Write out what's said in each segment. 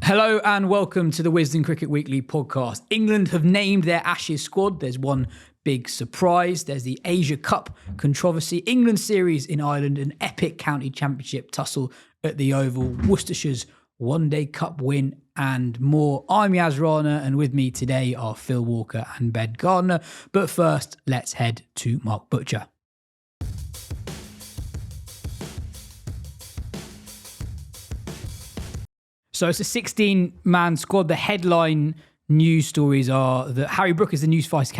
Hello and welcome to the Wisden Cricket Weekly podcast. England have named their Ashes squad. There's one big surprise. There's the Asia Cup controversy, England series in Ireland, an epic county championship tussle at the Oval, Worcestershire's one-day cup win and more. I'm Yas Rana and with me today are Phil Walker and Ben Gardner. But first, let's head to Mark Butcher. So it's a 16-man squad. The headline news stories are that Harry Brook is the new vice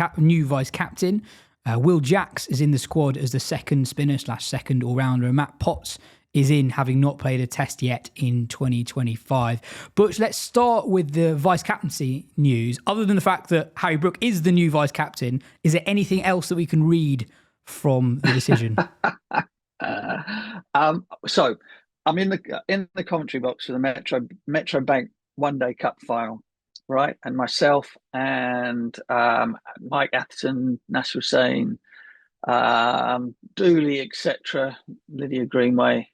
captain. Will Jacks is in the squad as the second spinner / second all-rounder. And Matt Potts is in, having not played a test yet in 2025. Butch, let's start with the vice-captaincy news. Other than the fact that Harry Brook is the new vice-captain, is there anything else that we can read from the decision? So I'm in the commentary box for the Metro Bank One Day Cup final, right? And myself and Mike Atherton, Nasser Hussain, Dooley, etc., Lydia Greenway.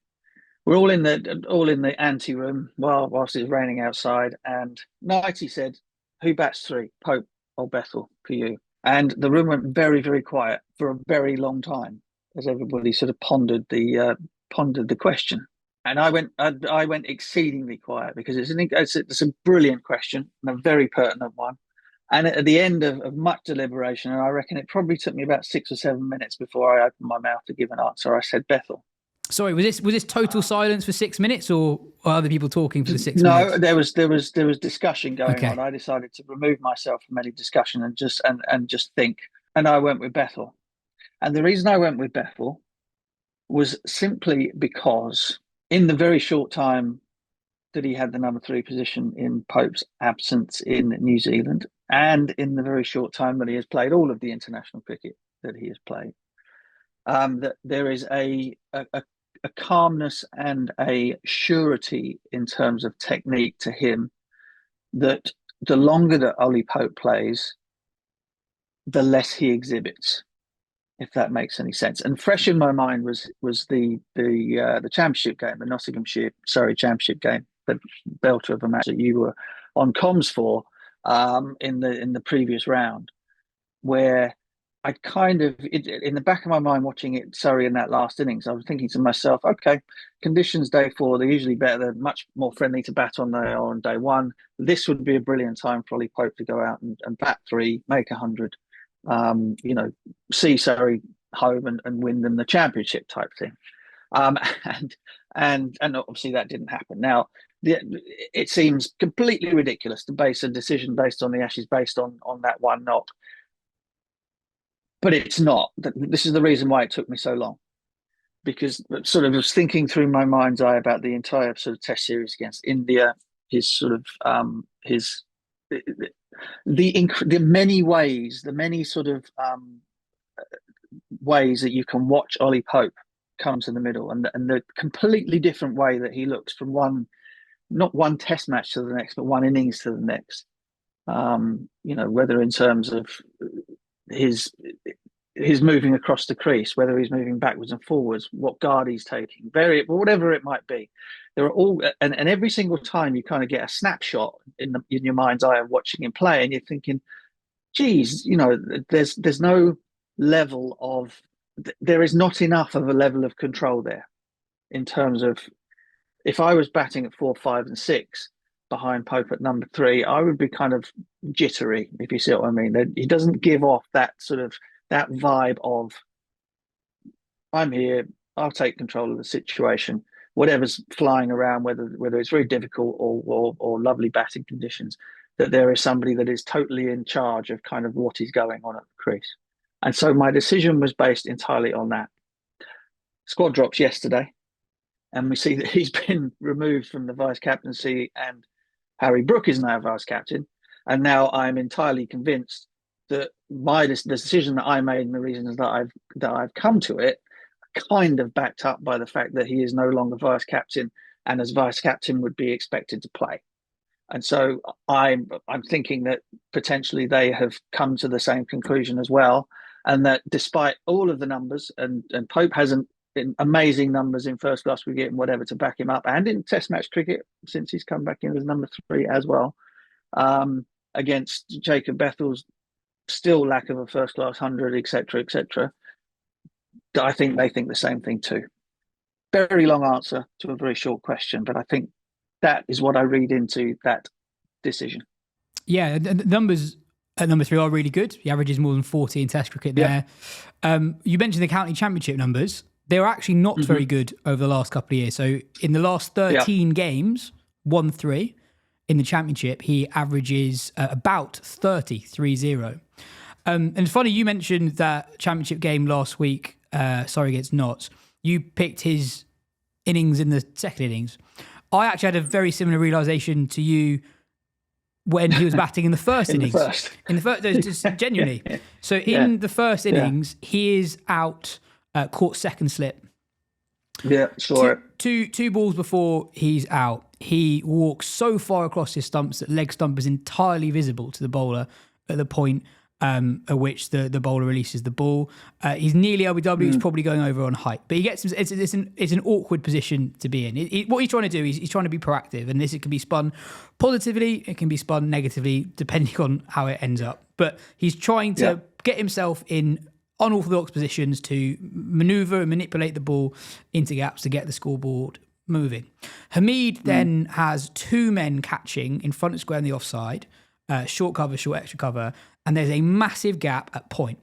We're all in the ante room whilst it's raining outside. And Nighty said, "Who bats three, Pope or Bethell for you?" And the room went very, very quiet for a very long time as everybody sort of pondered the question. And I went exceedingly quiet because it's a brilliant question and a very pertinent one. And at the end of much deliberation, and I reckon it probably took me about 6 or 7 minutes before I opened my mouth to give an answer, I said Bethell. Sorry, was this total silence for 6 minutes, or are other people talking for the 6 minutes? No, there was discussion going on. I decided to remove myself from any discussion and just think. And I went with Bethell. And the reason I went with Bethell was simply because in the very short time that he had the number 3 position in Pope's absence in New Zealand, and in the very short time that he has played all of the international cricket that he has played, that there is a calmness and a surety in terms of technique to him that the longer that Ollie Pope plays, the less he exhibits, if that makes any sense. And fresh in my mind was the championship game, the Nottinghamshire Surrey championship game, the belter of a match that you were on comms for in the previous round, where I kind of, in the back of my mind watching it, Surrey in that last innings, I was thinking to myself, okay, conditions day 4, they're usually better, they're much more friendly to bat on on day 1. This would be a brilliant time for Ollie Pope to go out and bat 3, make 100. See Surrey home and win them the championship type thing, and obviously that didn't happen. Now, it seems completely ridiculous to base a decision based on the Ashes based on that one knock, but it's not. This is the reason why it took me so long, because sort of was thinking through my mind's eye about the entire sort of Test series against India, his sort of the many ways, the many sort of ways that you can watch Ollie Pope come to the middle, and the completely different way that he looks from not one Test match to the next, but one innings to the next. Whether in terms of his moving across the crease, whether he's moving backwards and forwards, what guard he's taking, whatever it might be. There are all, and every single time you kind of get a snapshot in your mind's eye of watching him play, and you're thinking, geez, there's no level of, there is not enough of a level of control there in terms of, if I was batting at 4, 5 and 6 behind Pope at number 3, I would be kind of jittery, if you see what I mean. He doesn't give off that sort of, that vibe of, I'm here, I'll take control of the situation, whatever's flying around, whether it's very difficult or lovely batting conditions, that there is somebody that is totally in charge of kind of what is going on at the crease. And so my decision was based entirely on that. Squad drops yesterday, and we see that he's been removed from the vice captaincy, and Harry Brook is now vice captain. And now I'm entirely convinced that the decision that I made and the reasons that I've come to it kind of backed up by the fact that he is no longer vice captain, and as vice captain would be expected to play. And so I'm thinking that potentially they have come to the same conclusion as well, and that despite all of the numbers, and Pope hasn't amazing numbers in first class cricket and whatever to back him up, and in Test match cricket since he's come back in as number 3 as well. Against Jacob Bethel's still lack of a first class 100, etc., etc. I think they think the same thing too. Very long answer to a very short question, but I think that is what I read into that decision. Yeah, the numbers at number 3 are really good. He averages more than 40 in Test cricket there. You mentioned the county championship numbers. They were actually not very good over the last couple of years. So in the last 13 games, 1-3. In the championship, he averages about 30. And it's funny, you mentioned that championship game last week, against Notts. You picked his innings in the second innings. I actually had a very similar realisation to you when he was batting in the first innings. In the first, just genuinely. So in the first innings, he is out, caught second slip. Yeah, sure. Two balls before he's out, he walks so far across his stumps that leg stump is entirely visible to the bowler at the point at which the bowler releases the ball. He's nearly LBW. He's probably going over on height, but he gets it's an awkward position to be in. What he's trying to do is he's trying to be proactive, and it can be spun positively, it can be spun negatively, depending on how it ends up. But he's trying to get himself in unorthodox positions to manoeuvre and manipulate the ball into gaps to get the scoreboard moving. Hamid then has 2 men catching in front of square on the offside, short cover, short extra cover, and there's a massive gap at point.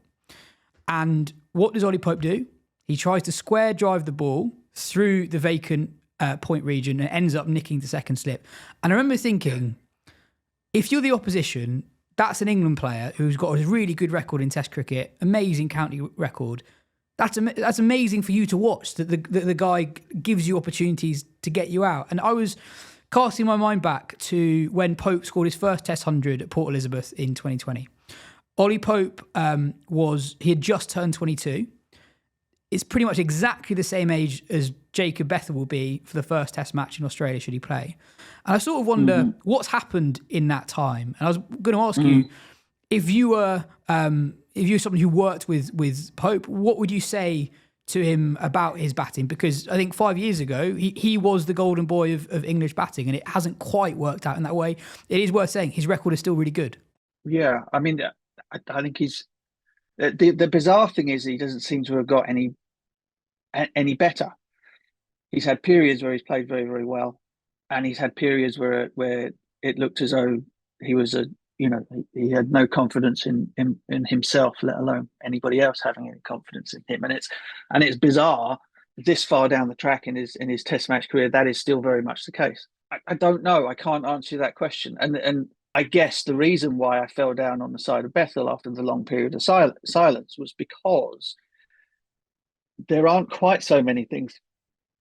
And what does Ollie Pope do? He tries to square drive the ball through the vacant point region and ends up nicking the second slip. And I remember thinking, if you're the opposition, that's an England player who's got a really good record in Test cricket, amazing county record. That's amazing for you to watch, that the guy gives you opportunities to get you out. And I was casting my mind back to when Pope scored his first Test 100 at Port Elizabeth in 2020. Ollie Pope he had just turned 22. It's pretty much exactly the same age as Jacob Bethell will be for the first Test match in Australia, should he play. And I sort of wonder what's happened in that time. And I was going to ask you, if you were someone who worked with Pope, what would you say to him about his batting? Because I think 5 years ago, he was the golden boy of English batting, and it hasn't quite worked out in that way. It is worth saying his record is still really good. Yeah, I mean, I think he's... The bizarre thing is he doesn't seem to have got any better. He's had periods where he's played very, very well, and he's had periods where it looked as though he was he had no confidence in himself, let alone anybody else having any confidence in him. And it's bizarre this far down the track in his Test match career that is still very much the case. I don't know. I can't answer that question. And I guess the reason why I fell down on the side of Bethell after the long period of silence was because there aren't quite so many things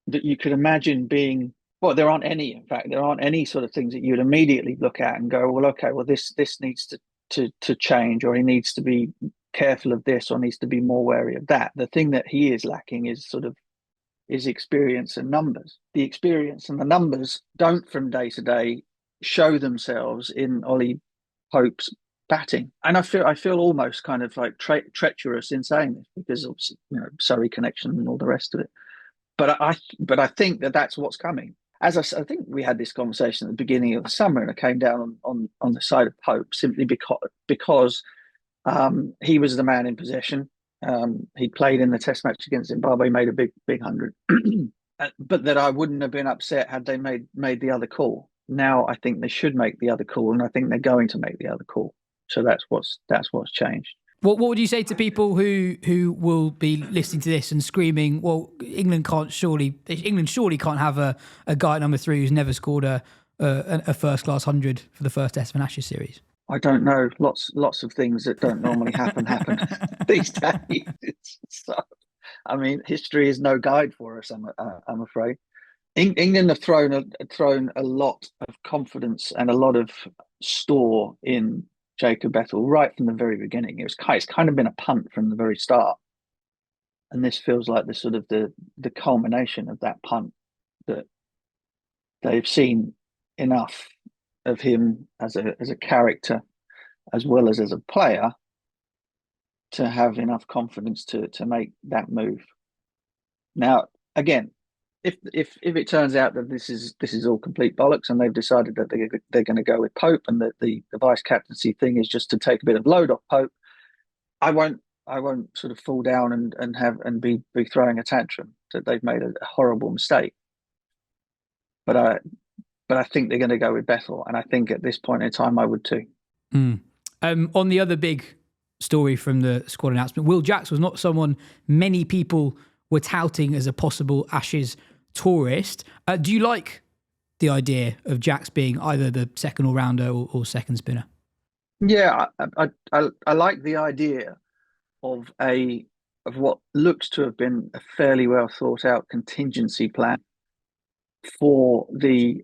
that you could imagine being... Well, there aren't any. In fact, there aren't any sort of things that you'd immediately look at and go, well, okay, well, this needs to change, or he needs to be careful of this, or needs to be more wary of that. The thing that he is lacking is experience and numbers. The experience and the numbers don't, from day to day, show themselves in Ollie Pope's batting. And I feel almost kind of like treacherous in saying this, because obviously, Surrey connection and all the rest of it. But I think that's what's coming. As I think we had this conversation at the beginning of the summer, and I came down on the side of Pope simply because he was the man in possession. He played in the Test match against Zimbabwe, made a big 100, but that I wouldn't have been upset had they made the other call. Now I think they should make the other call, and I think they're going to make the other call. So that's what's changed. What would you say to people who will be listening to this and screaming, well, England surely can't have a guy at number 3 who's never scored a first class 100 for the first Test of an Ashes series? I don't know. Lots of things that don't normally happen these days. So, I mean, history is no guide for us, I'm afraid. England have thrown a lot of confidence and a lot of store in Jacob Bethell right from the very beginning. It's kind of been a punt from the very start, and this feels like the culmination of that punt, that they've seen enough of him as a character as well as a player to have enough confidence to make that move. Now, again, if it turns out that this is all complete bollocks and they've decided that they're going to go with Pope and that the vice captaincy thing is just to take a bit of load off Pope, I won't sort of fall down and be throwing a tantrum that they've made a horrible mistake. But I think they're going to go with Bethell, and I think at this point in time I would too. On the other big story from the squad announcement, Will Jacks was not someone many people were touting as a possible Ashes tourist. Do you like the idea of Jacks being either the second all-rounder or second spinner? Yeah, I like the idea of what looks to have been a fairly well thought out contingency plan for the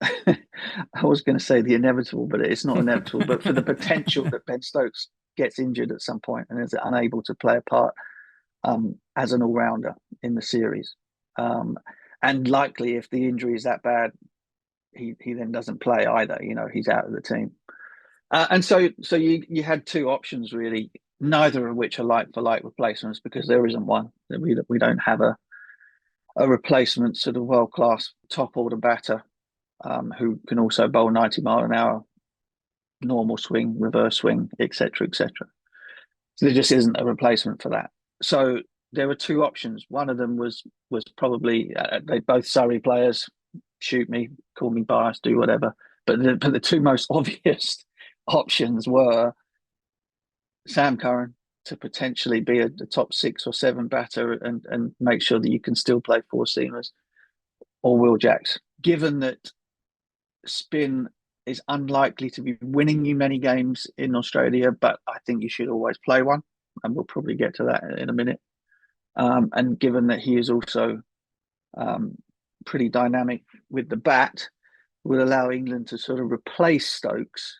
I was going to say the inevitable, but it's not inevitable, but for the potential that Ben Stokes gets injured at some point and is unable to play a part as an all-rounder in the series. And likely if the injury is that bad, he then doesn't play either. He's out of the team. And so you had two options really, neither of which are like for like replacements because there isn't one. We don't have a replacement sort of world-class top order batter who can also bowl 90 mile an hour, normal swing, reverse swing, etc., etc. So there just isn't a replacement for that. So there were two options. One of them was probably they both Surrey players. Shoot me, call me biased, do whatever. But the two most obvious options were Sam Curran to potentially be a top 6 or 7 batter and make sure that you can still play four seamers, or Will Jacks. Given that spin is unlikely to be winning you many games in Australia, but I think you should always play one, and we'll probably get to that in a minute. And given that he is also pretty dynamic with the bat, will allow England to sort of replace Stokes,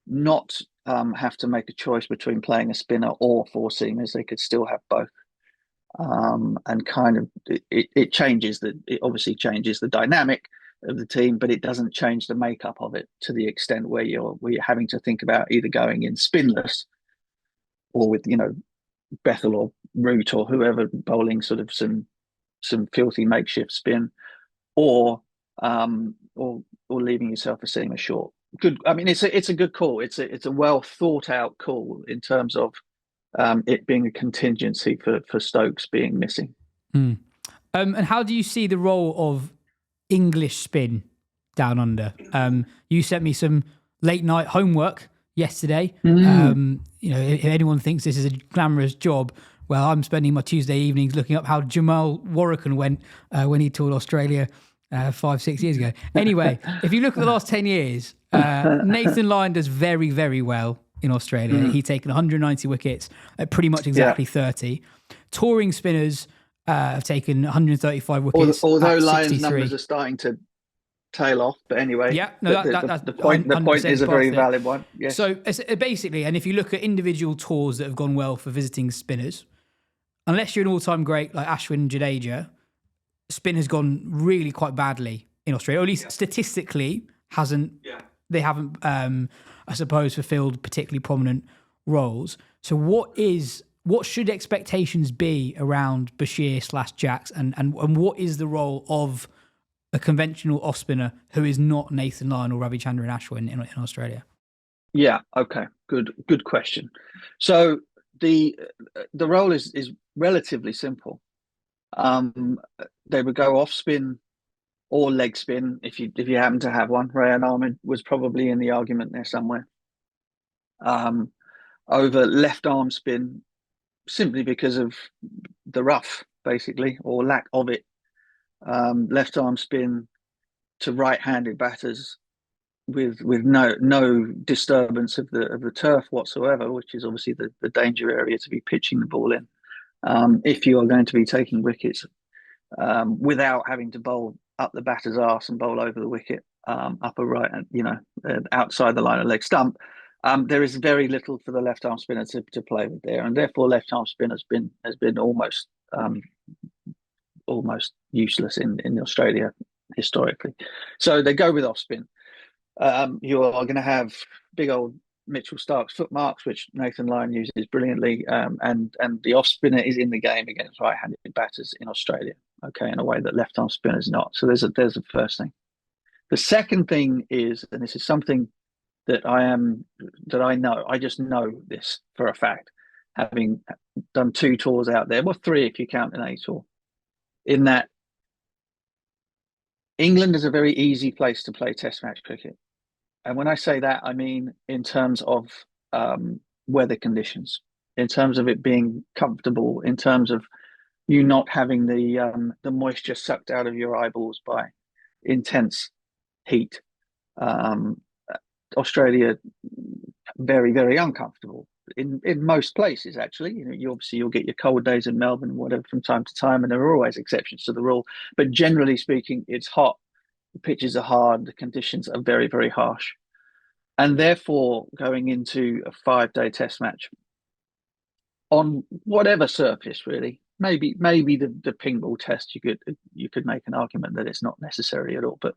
not have to make a choice between playing a spinner or four seamers. They could still have both. And kind of it changes it obviously changes the dynamic of the team, but it doesn't change the makeup of it to the extent where you're having to think about either going in spinless or with Bethell or Root or whoever bowling sort of some filthy makeshift spin, or leaving yourself a seamer short. Good. I mean, it's a good call. It's a well thought out call in terms of it being a contingency for Stokes being missing. And how do you see the role of English spin down under? You sent me some late night homework yesterday. If anyone thinks this is a glamorous job, well, I'm spending my Tuesday evenings looking up how Jamal Warrican went when he toured Australia 5-6 years ago. Anyway, if you look at the last 10 years, Nathan Lyon does very, very well in Australia. He's taken 190 wickets at pretty much exactly 30. Touring spinners have taken 135 wickets. Although Lyon's numbers are starting to tail off, but anyway, the point is a very valid one. Yes. So basically, and if you look at individual tours that have gone well for visiting spinners, unless you're an all-time great like Ashwin Jadeja, spin has gone really quite badly in Australia, or at least statistically they haven't, I suppose, fulfilled particularly prominent roles. So what should expectations be around Bashir/Jacks, and what is the role of a conventional off spinner who is not Nathan Lyon or Ravichandran Ashwin in Australia? Yeah. Okay. Good question. So the role is relatively simple. They would go off spin or leg spin if you happen to have one. Rayan Ahmed was probably in the argument there somewhere. Over left arm spin, simply because of the rough, basically, or lack of it. Left arm spin to right-handed batters with no disturbance of the turf whatsoever, which is obviously the danger area to be pitching the ball in. If you are going to be taking wickets without having to bowl up the batter's arse and bowl over the wicket, upper right, outside the line of leg stump, there is very little for the left arm spinner to play with there, and therefore left arm spin has been almost useless in Australia historically. So they go with off spin. You are going to have big old Mitchell Stark's footmarks, which Nathan Lyon uses brilliantly, and the off spinner is in the game against right-handed batters in Australia. Okay, in a way that left-arm spinners not. So there's the first thing. The second thing is, and this is something that I know, I just know this for a fact, having done 2 tours out there, well, 3 if you count an A tour, in that England is a very easy place to play Test match cricket. And when I say that, I mean in terms of weather conditions, in terms of it being comfortable, in terms of you not having the moisture sucked out of your eyeballs by intense heat. Australia, very, very uncomfortable in most places, actually. You'll get your cold days in Melbourne and whatever from time to time, and there are always exceptions to the rule. But generally speaking, it's hot. The pitches are hard. The conditions are very, very harsh. And therefore, going into a 5-day test match on whatever surface, really, maybe the ping ball test, you could make an argument that it's not necessary at all, but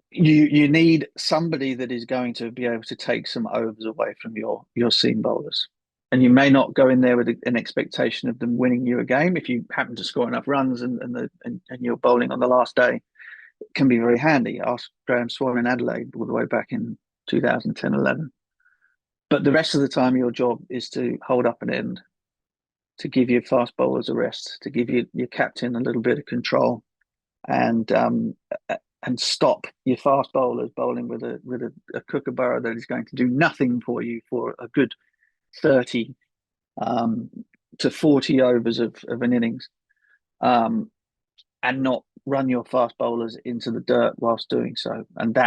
you need somebody that is going to be able to take some overs away from your seam bowlers. And you may not go in there with an expectation of them winning you a game. If you happen to score enough runs and you're bowling on the last day, it can be very handy. Ask Graham Swan in Adelaide all the way back in 2010-11. But the rest of the time, your job is to hold up an end, to give your fast bowlers a rest, to give your captain a little bit of control, and stop your fast bowlers bowling with a kookaburra that is going to do nothing for you for a good 30 to 40 overs of an innings, and not run your fast bowlers into the dirt whilst doing so. And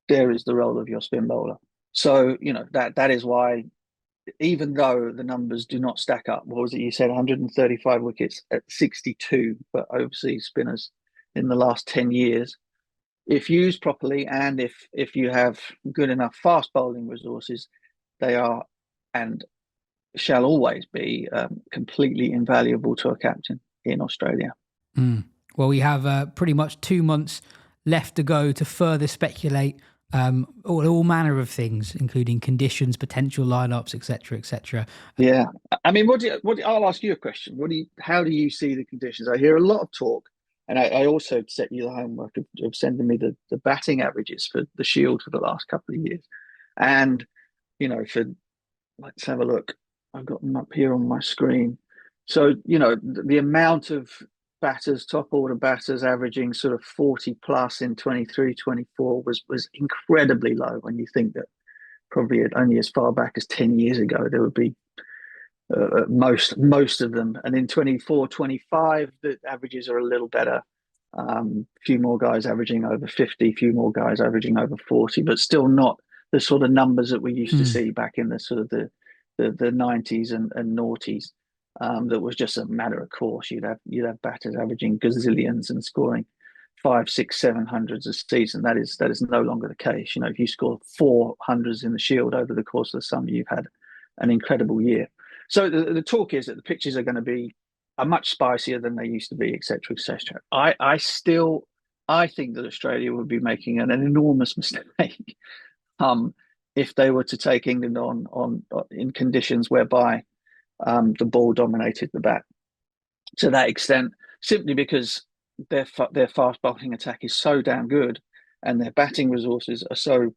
there is the role of your spin bowler. So, that is why, even though the numbers do not stack up, what was it you said, 135 wickets at 62 for overseas spinners in the last 10 years, if used properly and if you have good enough fast bowling resources, they are and shall always be completely invaluable to a captain in Australia. Well, we have pretty much 2 months left to go to further speculate all manner of things, including conditions, potential lineups, etc., etc. Yeah, I mean, I'll ask you a question. How do you see the conditions? I hear a lot of talk, and I also set you the homework of sending me the batting averages for the Shield for the last couple of years, and let's have a look. I've got them up here on my screen. So the amount of batters, top order batters, averaging sort of 40 plus in 23-24 was incredibly low when you think that probably only as far back as 10 years ago there would be most of them. And in 24-25 the averages are a little better, few more guys averaging over 50, few more guys averaging over 40, but still not the sort of numbers that we used to see back in the sort of the 90s and noughties. That was just a matter of course. You'd have batters averaging gazillions and scoring 500, 600, 700s a season. That is no longer the case. If you score 400s in the Shield over the course of the summer, you've had an incredible year. So the talk is that the pitches are going to be much spicier than they used to be, etc., etc. I think that Australia would be making an enormous mistake if they were to take England on in conditions whereby the ball dominated the bat to that extent, simply because their fast bowling attack is so damn good and their batting resources are so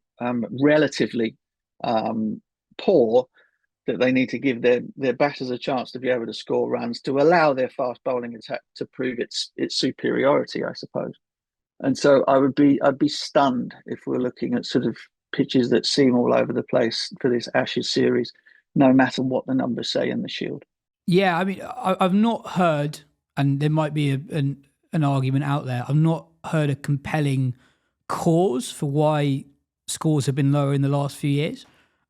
relatively poor that they need to give their batters a chance to be able to score runs to allow their fast bowling attack to prove its superiority, I suppose. And so I'd be stunned if we're looking at sort of pitches that seem all over the place for this Ashes series, no matter what the numbers say in the Shield. Yeah, I mean, I've not heard, and there might be an argument out there, I've not heard a compelling cause for why scores have been lower in the last few years.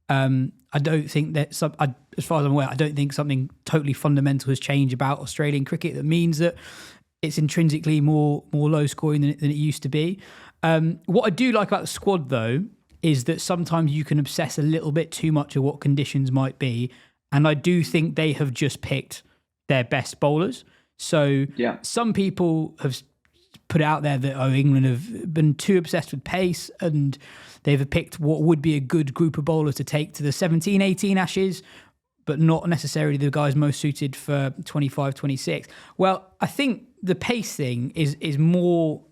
I don't think that, as far as I'm aware, I don't think something totally fundamental has changed about Australian cricket that means that it's intrinsically more low scoring than it used to be. What I do like about the squad, though, is that sometimes you can obsess a little bit too much of what conditions might be. And I do think they have just picked their best bowlers. So some people have put out there that England have been too obsessed with pace, and they've picked what would be a good group of bowlers to take to the 17-18 Ashes, but not necessarily the guys most suited for 25-26. Well, I think the pace thing is more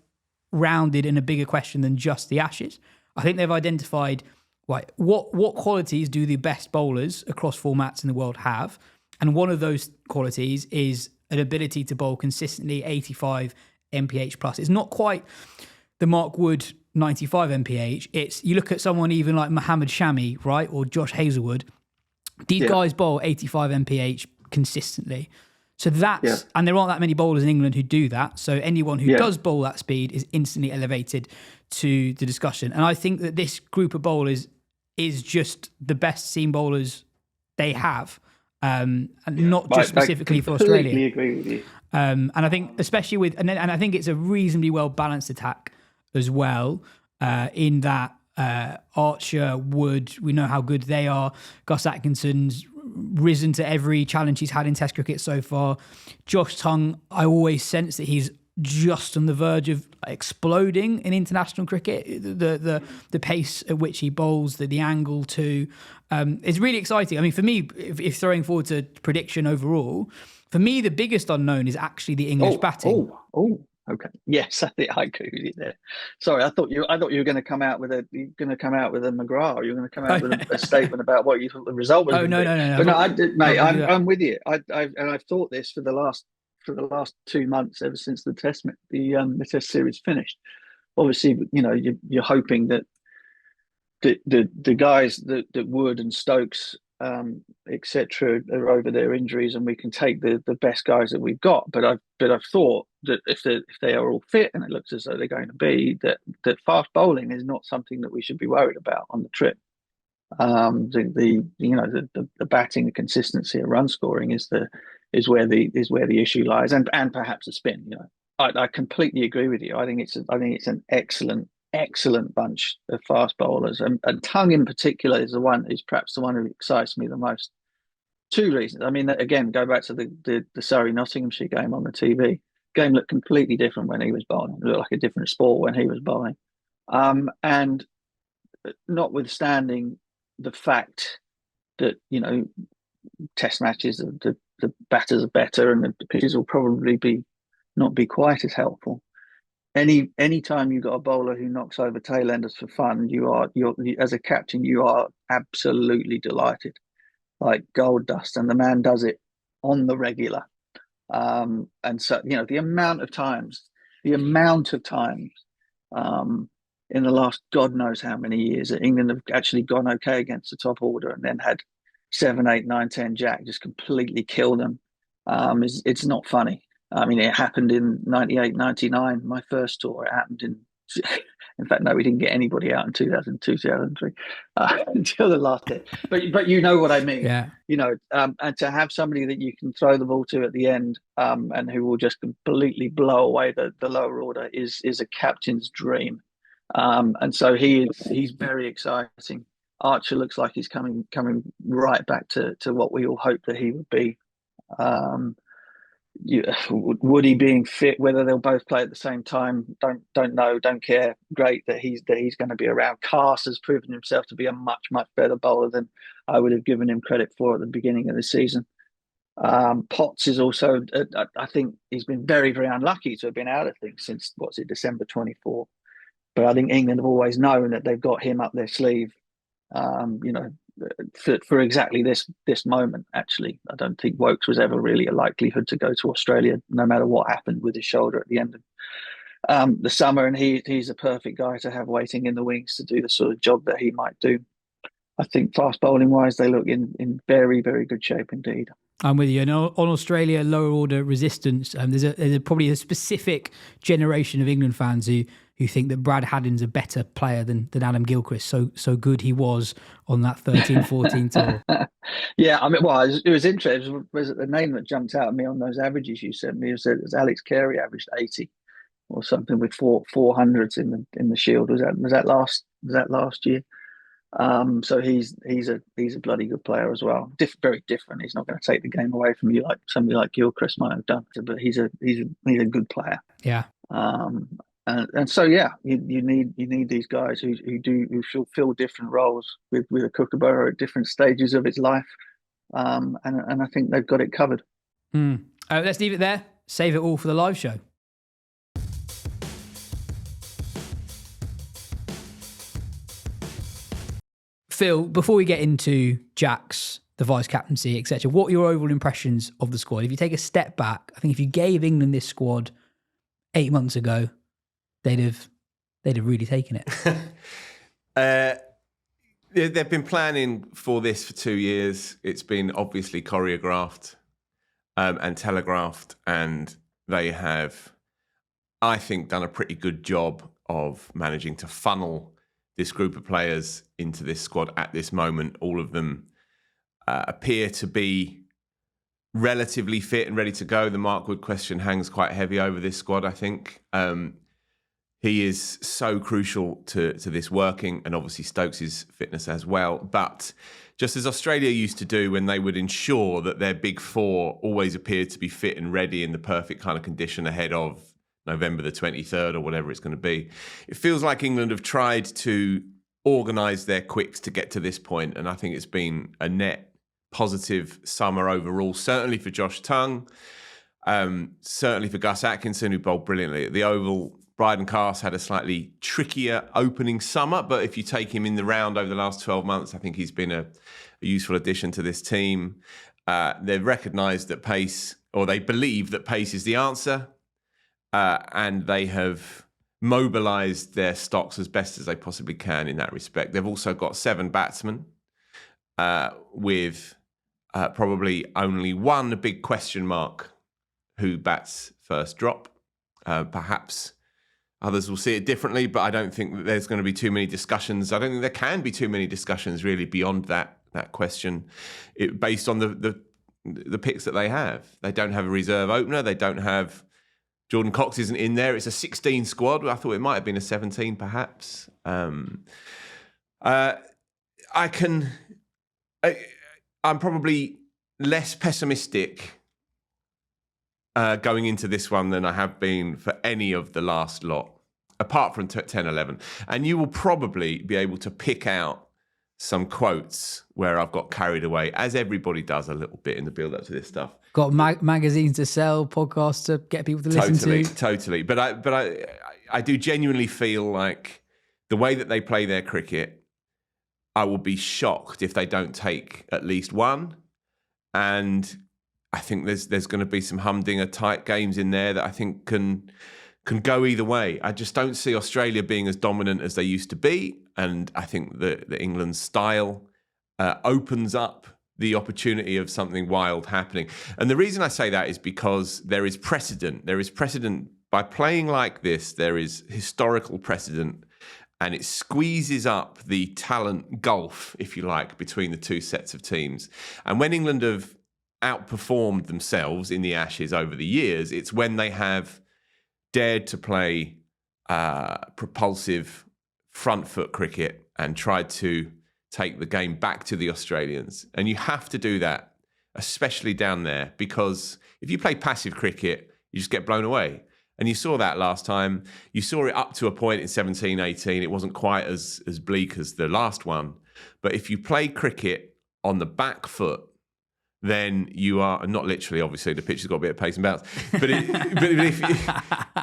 rounded and a bigger question than just the Ashes. I think they've identified what qualities do the best bowlers across formats in the world have, and one of those qualities is an ability to bowl consistently 85 mph plus. It's not quite the Mark Wood 95 mph. It's, you look at someone even like Mohammed Shami, right, or Josh Hazlewood. These guys bowl 85 mph consistently. So that's, and there aren't that many bowlers in England who do that. So anyone who does bowl that speed is instantly elevated to the discussion. And I think that this group of bowlers is just the best seam bowlers they have, and not just specifically for Australia. I completely agree with you. And I think especially with, and I think it's a reasonably well balanced attack as well, in that Archer, Wood, we know how good they are. Gus Atkinson's risen to every challenge he's had in Test cricket so far. Josh Tongue, I always sense that he's just on the verge of exploding in international cricket. The pace at which he bowls, the angle too, is really exciting. I mean, for me, if throwing forward to prediction overall, for me the biggest unknown is actually the English batting. Okay. Yes, I think I agree with you there. Sorry, I thought you were going to come out with a McGrath. You were going to come out with a statement about what you thought the result was. No. But no, I did, mate. I'm with you. I've thought this for the last 2 months, ever since the Test series finished. Obviously, you're hoping that the guys that Wood and Stokes, etc., are over their injuries, and we can take the best guys that we've got. But I've thought that if they are all fit, and it looks as though they're going to be, that fast bowling is not something that we should be worried about on the trip. The batting, the consistency of run scoring is where the issue lies, and perhaps the spin. I completely agree with you. I think it's an excellent bunch of fast bowlers, and Tongue in particular is perhaps the one who excites me the most. Two reasons. I mean, again, go back to the Surrey Nottinghamshire game on the TV. Game looked completely different when he was bowling. It looked like a different sport when he was bowling. And notwithstanding the fact that Test matches, the batters are better, and the pitches will probably not be quite as helpful. Any time you've got a bowler who knocks over tailenders for fun, you're as a captain, you are absolutely delighted, like gold dust, and the man does it on the regular. And so the amount of times in the last God knows how many years that England have actually gone okay against the top order, and then had 7, 8, 9, 10 Jack just completely kill them. It's not funny. I mean, it happened in 98, 99, my first tour. It happened in fact, no, we didn't get anybody out in 2002, 2003, until the last day. But you know what I mean. Yeah. And to have somebody that you can throw the ball to at the end, and who will just completely blow away the lower order is a captain's dream. And so he's very exciting. Archer looks like he's coming right back to what we all hoped that he would be. Woody being fit, whether they'll both play at the same time, don't know, don't care. Great that he's going to be around. Cast has proven himself to be a much better bowler than I would have given him credit for at the beginning of the season. Potts is also, I think he's been very, very unlucky to have been out of things since December 24. But I think England have always known that they've got him up their sleeve. For exactly this moment. Actually, I don't think Woakes was ever really a likelihood to go to Australia, no matter what happened with his shoulder at the end of the summer. And he's a perfect guy to have waiting in the wings to do the sort of job that he might do. I think fast bowling wise, they look in very, very good shape indeed. I'm with you. And on Australia, lower order resistance, there's probably a specific generation of England fans who think that Brad Haddin's a better player than Adam Gilchrist. So good he was on that 13-14 tour. Yeah, I mean, well, it was interesting. Was it the name that jumped out at me on those averages you sent me? It was Alex Carey averaged 80 or something with 400s in the Shield. Was that last year? So he's a bloody good player as well. Very different. He's not going to take the game away from you like somebody like Gilchrist might have done, but he's a good player. Yeah. And so yeah, you need these guys who fulfill different roles with a kookaburra at different stages of its life, and I think they've got it covered. Let's leave it there. Save it all for the live show. Phil, before we get into Jack's, the vice captaincy, etc., what are your overall impressions of the squad? If you take a step back, I think if you gave England this squad 8 months ago, they'd have really taken it. They've been planning for this for 2 years. It's been obviously choreographed and telegraphed, and they have, I think, done a pretty good job of managing to funnel this group of players into this squad at this moment. All of them appear to be relatively fit and ready to go. The Mark Wood question hangs quite heavy over this squad, I think. He is so crucial to this working, and obviously Stokes' fitness as well. But just as Australia used to do when they would ensure that their big four always appeared to be fit and ready in the perfect kind of condition ahead of November the 23rd or whatever it's going to be, it feels like England have tried to organise their quicks to get to this point, and I think it's been a net positive summer overall, certainly for Josh Tongue, certainly for Gus Atkinson, who bowled brilliantly at the Oval. Bryden Carse had a slightly trickier opening summer, but if you take him in the round over the last 12 months, I think he's been a useful addition to this team. They've recognised that pace, or they believe that pace is the answer, and they have mobilised their stocks as best as they possibly can in that respect. They've also got 7 batsmen with probably only one big question mark who bats first drop. Perhaps others will see it differently, but I don't think that there's going to be too many discussions. I don't think there can be too many discussions really beyond that question, based on the picks that they have. They don't have a reserve opener. They don't have Jordan Cox isn't in there. It's a 16 squad. I thought it might have been a 17 perhaps. I'm probably less pessimistic going into this one than I have been for any of the last lot, apart from 10-11. And you will probably be able to pick out some quotes where I've got carried away, as everybody does a little bit in the build-up to this stuff. Got magazines to sell, podcasts to get people to listen to. Totally. But I do genuinely feel like the way that they play their cricket, I will be shocked if they don't take at least one. And I think there's going to be some humdinger tight games in there that I think can go either way. I just don't see Australia being as dominant as they used to be, and I think that England's style opens up the opportunity of something wild happening. And the reason I say that is because there is precedent. There is precedent by playing like this. There is historical precedent, and it squeezes up the talent gulf, if you like, between the two sets of teams. And when England have outperformed themselves in the Ashes over the years, it's when they have dared to play propulsive front foot cricket and tried to take the game back to the Australians. And you have to do that, especially down there, because if you play passive cricket, you just get blown away. And you saw that last time. You saw it up to a point in 17, 18. It wasn't quite as bleak as the last one. But if you play cricket on the back foot, then you are, not literally, obviously, the pitch has got a bit of pace and bounce, but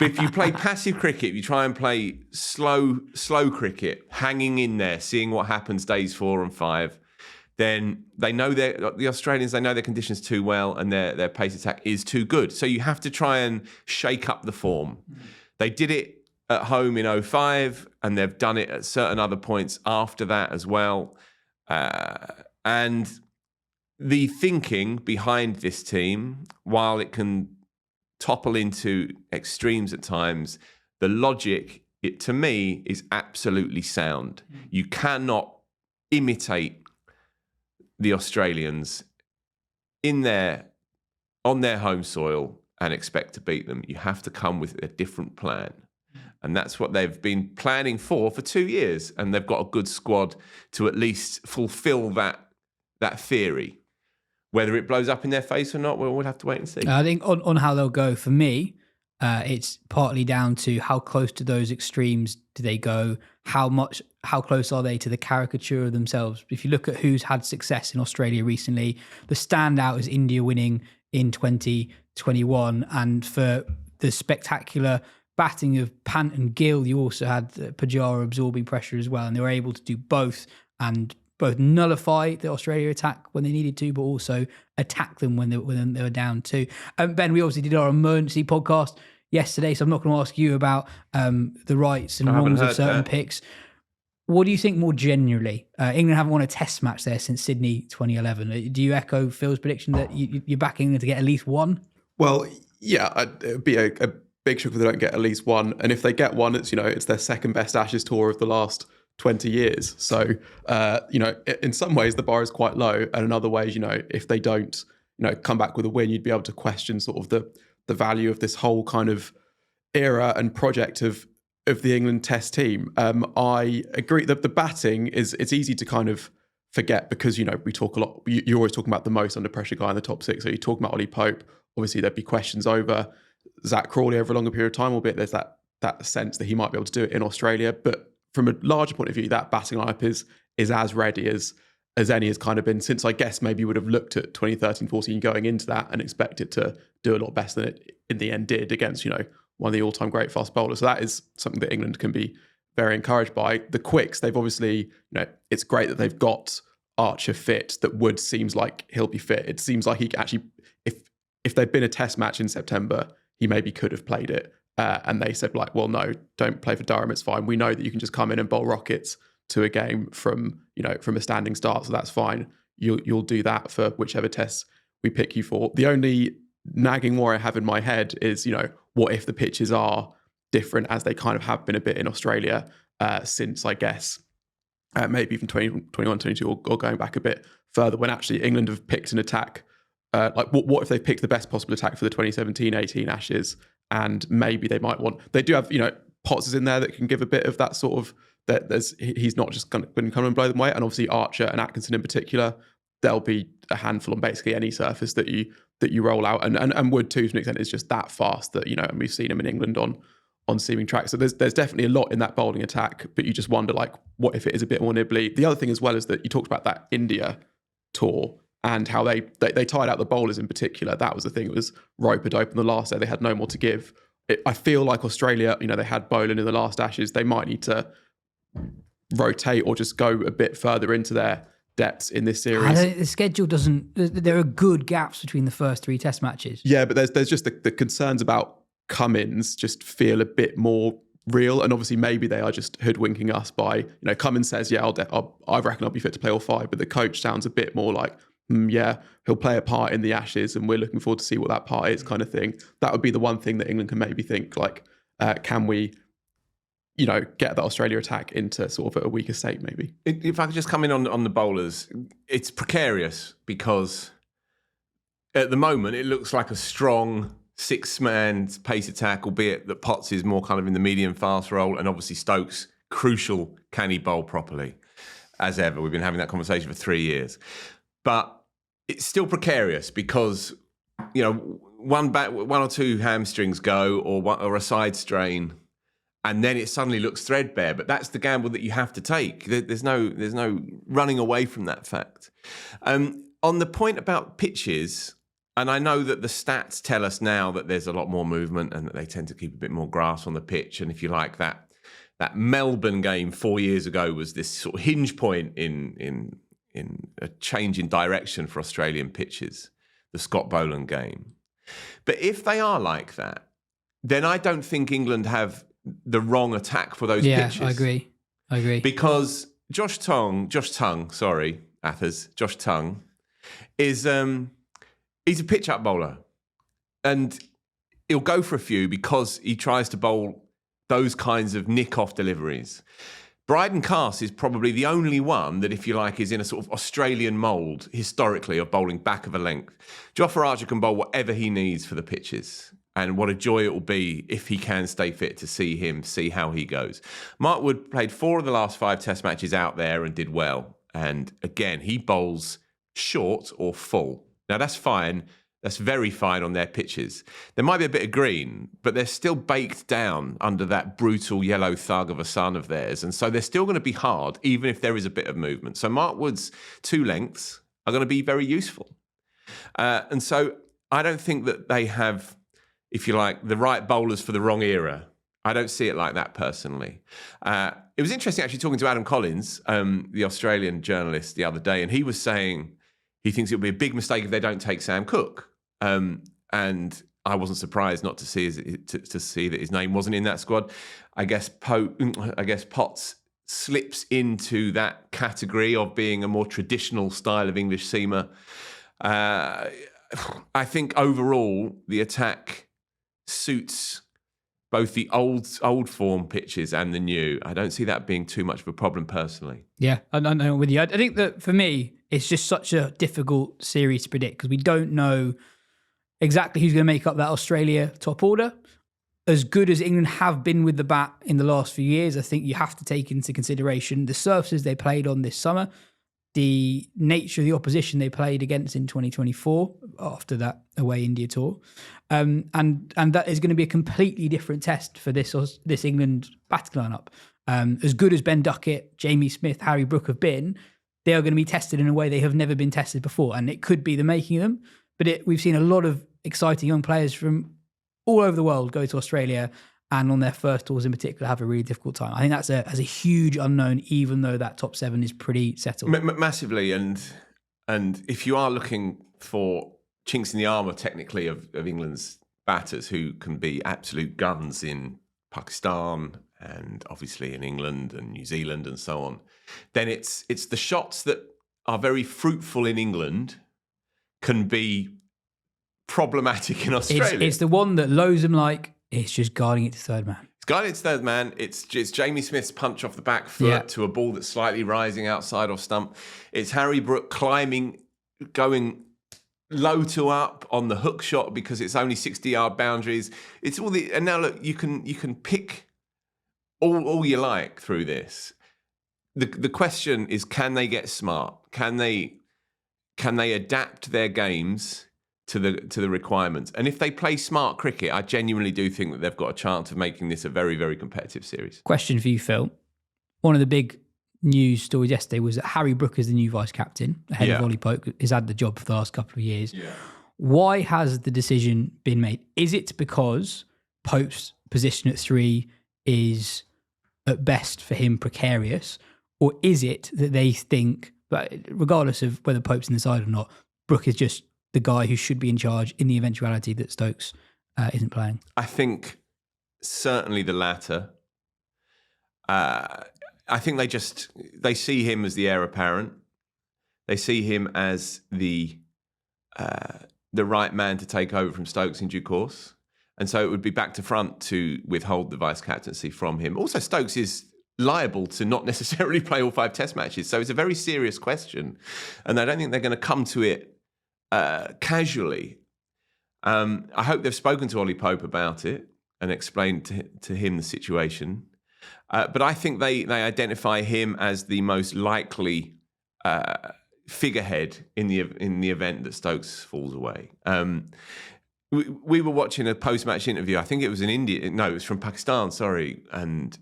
if you play passive cricket, if you try and play slow cricket, hanging in there, seeing what happens days 4 and 5, then they know the Australians, they know their conditions too well, and their pace attack is too good. So you have to try and shake up the form. They did it at home in 05, and they've done it at certain other points after that as well. And the thinking behind this team, while it can topple into extremes at times, the logic, to me, is absolutely sound. You cannot imitate the Australians on their home soil and expect to beat them. You have to come with a different plan. And that's what they've been planning for 2 years. And they've got a good squad to at least fulfill that theory. Whether it blows up in their face or not, we'll have to wait and see. I think on how they'll go, for me, It's partly down to how close to those extremes do they go, how close are they to the caricature of themselves. If you look at who's had success in Australia recently, the standout is India winning in 2021. And for the spectacular batting of Pant and Gill, you also had Pujara absorbing pressure as well. And they were able to do both, and both nullify the Australia attack when they needed to, but also attack them when they were down too. Ben, we obviously did our emergency podcast yesterday, so I'm not going to ask you about the rights and wrongs of certain picks. What do you think more generally? England haven't won a test match there since Sydney 2011. Do you echo Phil's prediction that you're backing England to get at least one? Well, yeah, it'd be a big shock if they don't get at least one. And if they get one, it's their second best Ashes tour of the last 20 years. So, in some ways the bar is quite low. And in other ways, if they don't, come back with a win, you'd be able to question sort of the value of this whole kind of era and project of the England Test team. I agree that the batting it's easy to kind of forget because, we talk a lot, you're always talking about the most under pressure guy in the top six. So you're talking about Ollie Pope. Obviously there'd be questions over Zach Crawley over a longer period of time, albeit there's that sense that he might be able to do it in Australia. But from a larger point of view, that batting lineup is as ready as any has kind of been since, I guess, maybe you would have looked at 2013-14 going into that and expect it to do a lot better than it in the end did against, one of the all-time great fast bowlers. So that is something that England can be very encouraged by. The quicks, they've obviously, it's great that they've got Archer fit. That Wood seems like he'll be fit. It seems like he can actually, if there'd been a test match in September, he maybe could have played it. And they said, well, no, don't play for Durham. It's fine. We know that you can just come in and bowl rockets to a game from a standing start. So that's fine. You'll do that for whichever tests we pick you for. The only nagging worry I have in my head is, what if the pitches are different as they kind of have been a bit in Australia since, I guess, maybe even 2021, 22 or going back a bit further when actually England have picked an attack. What if they picked the best possible attack for the 2017-18 Ashes? And maybe they might they do have, Potts is in there that can give a bit of that sort of, he's not just going to come and blow them away. And obviously Archer and Atkinson in particular, there'll be a handful on basically any surface that you roll out. And Wood too, to an extent, is just that fast that, and we've seen him in England on seaming tracks. So there's definitely a lot in that bowling attack, but you just wonder, what if it is a bit more nibbly? The other thing as well is that you talked about that India tour and how they tied out the bowlers in particular. That was the thing. It was rope had opened the last day. They had no more to give. I feel like Australia, they had Boland in the last Ashes. They might need to rotate or just go a bit further into their depths in this series. The schedule doesn't. There are good gaps between the first three Test matches. Yeah, but there's just the concerns about Cummins just feel a bit more real, and obviously maybe they are just hoodwinking us by Cummins says, yeah, I reckon I'll be fit to play all five, but the coach sounds a bit more like, yeah, he'll play a part in the Ashes, and we're looking forward to see what that part is, kind of thing. That would be the one thing that England can maybe think, can we, get the Australia attack into sort of a weaker state, maybe. If I could just come in on the bowlers, it's precarious because at the moment it looks like a strong six-man pace attack, albeit that Potts is more kind of in the medium-fast role, and obviously Stokes, crucial, can he bowl properly? As ever, we've been having that conversation for 3 years. But it's still precarious because, one or two hamstrings go or a side strain, and then it suddenly looks threadbare. But that's the gamble that you have to take. There's no running away from that fact. On the point about pitches, and I know that the stats tell us now that there's a lot more movement and that they tend to keep a bit more grass on the pitch. And if you like, that Melbourne game 4 years ago was this sort of hinge point in a change in direction for Australian pitches, the Scott Boland game. But if they are like that, then I don't think England have the wrong attack for those pitches. Yeah, I agree. Because Josh Tongue is he's a pitch-up bowler. And he'll go for a few because he tries to bowl those kinds of nick-off deliveries. Bryden Cass is probably the only one that, if you like, is in a sort of Australian mould, historically, of bowling back of a length. Jofra Archer can bowl whatever he needs for the pitches. And what a joy it will be if he can stay fit to see how he goes. Mark Wood played 4 of the last 5 Test matches out there and did well. And again, he bowls short or full. Now, that's fine. That's very fine on their pitches. There might be a bit of green, but they're still baked down under that brutal yellow thug of a sun of theirs. And so they're still going to be hard, even if there is a bit of movement. So Mark Wood's 2 lengths are going to be very useful. And so I don't think that they have, if you like, the right bowlers for the wrong era. I don't see it like that personally. It was interesting actually talking to Adam Collins, the Australian journalist, the other day, and he was saying he thinks it would be a big mistake if they don't take Sam Cook. And I wasn't surprised not to see that his name wasn't in that squad. I guess Potts slips into that category of being a more traditional style of English seamer. I think overall the attack suits both the old form pitches and the new. I don't see that being too much of a problem personally. Yeah, I'm with you. I think that for me, it's just such a difficult series to predict because we don't know exactly who's going to make up that Australia top order. As good as England have been with the bat in the last few years, I think you have to take into consideration the surfaces they played on this summer, the nature of the opposition they played against in 2024 after that away India tour. And that is going to be a completely different test for this England batting lineup. As good as Ben Duckett, Jamie Smith, Harry Brook have been, they are going to be tested in a way they have never been tested before. And it could be the making of them. But we've seen a lot of exciting young players from all over the world go to Australia and on their first tours in particular have a really difficult time. I think that's a huge unknown, even though that top 7 is pretty settled. Massively. And if you are looking for chinks in the armour, technically, of England's batters who can be absolute guns in Pakistan and obviously in England and New Zealand and so on, then it's the shots that are very fruitful in England can be problematic in Australia. It's the one that lows them like it's just guarding it to third man. It's guarding it to third man. It's Jamie Smith's punch off the back foot to a ball that's slightly rising outside off stump. It's Harry Brook climbing, going low to up on the hook shot because it's only 60-yard boundaries. It's all the and now look, you can pick all you like through this. The question is, can they get smart? Can they adapt their games to the requirements? And if they play smart cricket, I genuinely do think that they've got a chance of making this a very, very competitive series. Question for you, Phil. One of the big news stories yesterday was that Harry Brook is the new vice captain ahead of Ollie Pope. He's had the job for the last couple of years. Yeah. Why has the decision been made? Is it because Pope's position at 3 is at best for him precarious? Or is it that they think, but regardless of whether Pope's in the side or not, Brook is just the guy who should be in charge in the eventuality that Stokes isn't playing? I think certainly the latter. I think they see him as the heir apparent. They see him as the right man to take over from Stokes in due course. And so it would be back to front to withhold the vice captaincy from him. Also, Stokes is liable to not necessarily play all 5 test matches. So it's a very serious question. And I don't think they're going to come to it casually. I hope they've spoken to Ollie Pope about it and explained to him the situation. But I think they identify him as the most likely figurehead in the event that Stokes falls away. We were watching a post-match interview. I think it was in India. No, it was from Pakistan, sorry. And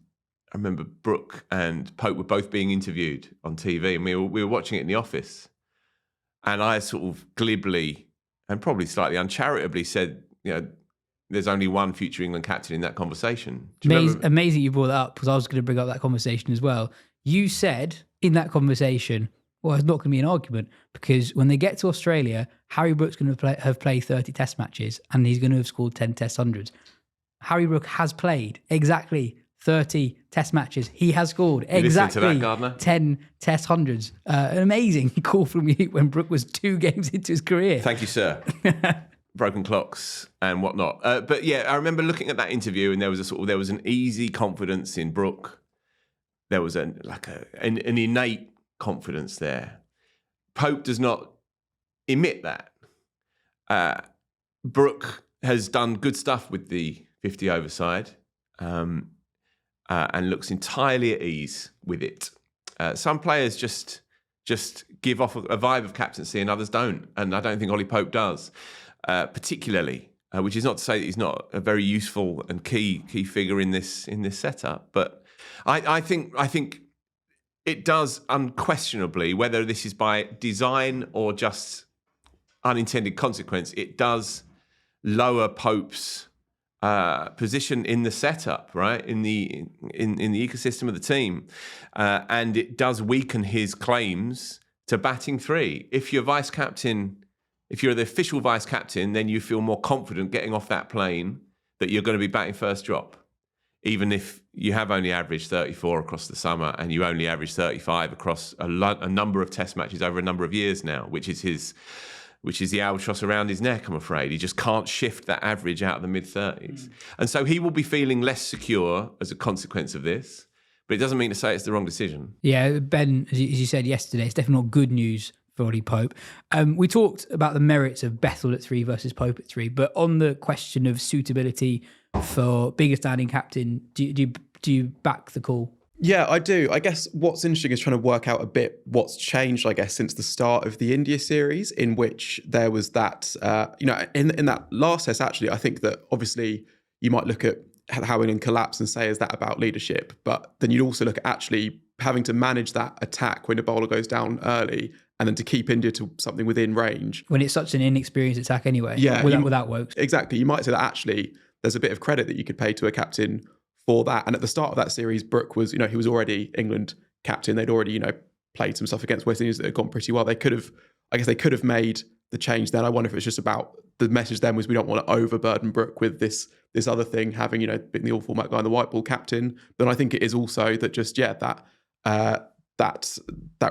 I remember Brook and Pope were both being interviewed on TV, and we were watching it in the office. And I sort of glibly and probably slightly uncharitably said, there's only one future England captain in that conversation. Amazing you brought that up, because I was going to bring up that conversation as well. You said in that conversation, well, it's not going to be an argument, because when they get to Australia, Harry Brook's going to have played 30 test matches and he's going to have scored 10 test hundreds. Harry Brook has played exactly 30 test matches. He has scored exactly 10 test hundreds. An amazing call from you when Brook was 2 games into his career. Thank you, sir. Broken clocks and whatnot. But yeah, I remember looking at that interview, and there was an easy confidence in Brook. There was an innate confidence there. Pope does not emit that. Brook has done good stuff with the 50 over side, and looks entirely at ease with it. Some players just give off a vibe of captaincy and others don't, and I don't think Ollie Pope does. particularly. Which is not to say that he's not a very useful and key figure in this setup, but I think it does unquestionably, whether this is by design or just unintended consequence, it does lower Pope's position in the setup, right, in the ecosystem of the team, and it does weaken his claims to batting three. If you're vice captain. If you're the official vice captain, then you feel more confident getting off that plane that you're going to be batting first drop, even if you have only averaged 34 across the summer and you only average 35 across a number of test matches over a number of years now, which is the albatross around his neck, I'm afraid. He just can't shift that average out of the mid-30s. And so he will be feeling less secure as a consequence of this, but it doesn't mean to say it's the wrong decision. Yeah, Ben, as you said yesterday, it's definitely not good news for Ollie Pope. We talked about the merits of Bethell at 3 versus Pope at 3, but on the question of suitability for being a standing captain, do you back the call? Yeah, I do. I guess what's interesting is trying to work out a bit what's changed, I guess, since the start of the India series, in which there was that, in that last test, actually, I think that obviously you might look at how England collapsed and say, is that about leadership? But then you'd also look at actually having to manage that attack when a bowler goes down early and then to keep India to something within range. When it's such an inexperienced attack anyway, yeah, without Wokes. Exactly. You might say that actually there's a bit of credit that you could pay to a captain for that. And at the start of that series, Brook was, he was already England captain. They'd already, played some stuff against West Indies that had gone pretty well. They could have made the change then. I wonder if it's just about the message then was we don't want to overburden Brook with this other thing, having, being the all-format guy and the white ball captain. But I think it is also that just, that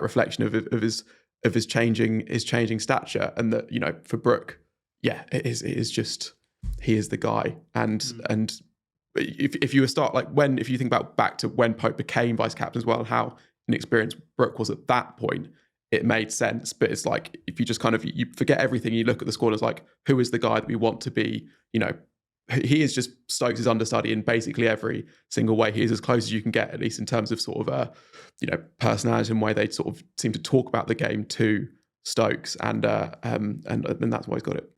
reflection of his changing stature, and that, for Brook, it is just, he is the guy. And if you start if you think about back to when Pope became vice captain as well, and how inexperienced Brook was at that point, it made sense. But it's like, if you just you forget everything, you look at the squad as who is the guy that we want to be, he is just Stokes' understudy in basically every single way. He is as close as you can get, at least in terms of sort of personality and way they sort of seem to talk about the game to Stokes, and that's why he's got it.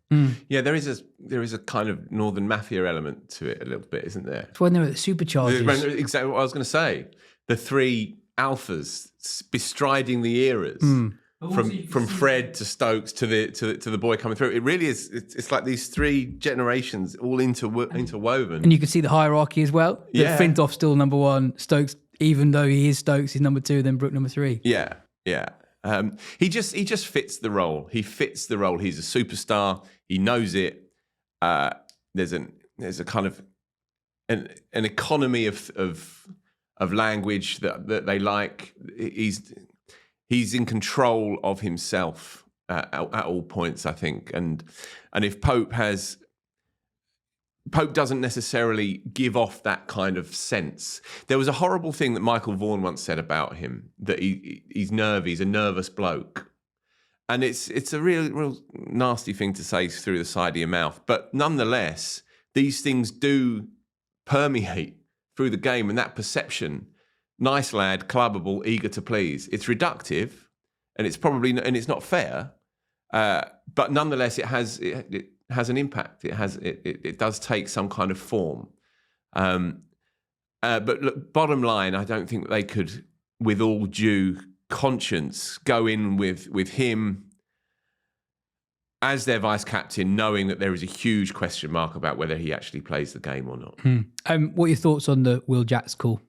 Yeah, there is a kind of Northern Mafia element to it a little bit, isn't there? It's when they were at the Superchargers. Exactly what I was going to say. The three alphas bestriding the eras. From Fred to Stokes to the boy coming through. It really is. It's like these three generations all interwoven. And you can see the hierarchy as well. Yeah. Flintoff's still number one. Stokes, even though he is Stokes, he's number 2. Then Brook number 3. Yeah. He just fits the role. He fits the role. He's a superstar. He knows it. There's a kind of an economy of language that they like. He's in control of himself at all points, I think. And if Pope doesn't necessarily give off that kind of sense. There was a horrible thing that Michael Vaughan once said about him, that he's nervy, he's a nervous bloke. And it's a real nasty thing to say through the side of your mouth. But nonetheless, these things do permeate through the game, and that perception, nice lad, clubbable, eager to please. It's reductive, and it's not fair, but nonetheless, it has an impact. It does take some kind of form. But look, bottom line, I don't think they could, with all due conscience, go in with him as their vice captain, knowing that there is a huge question mark about whether he actually plays the game or not. What are your thoughts on the Will Jacks call?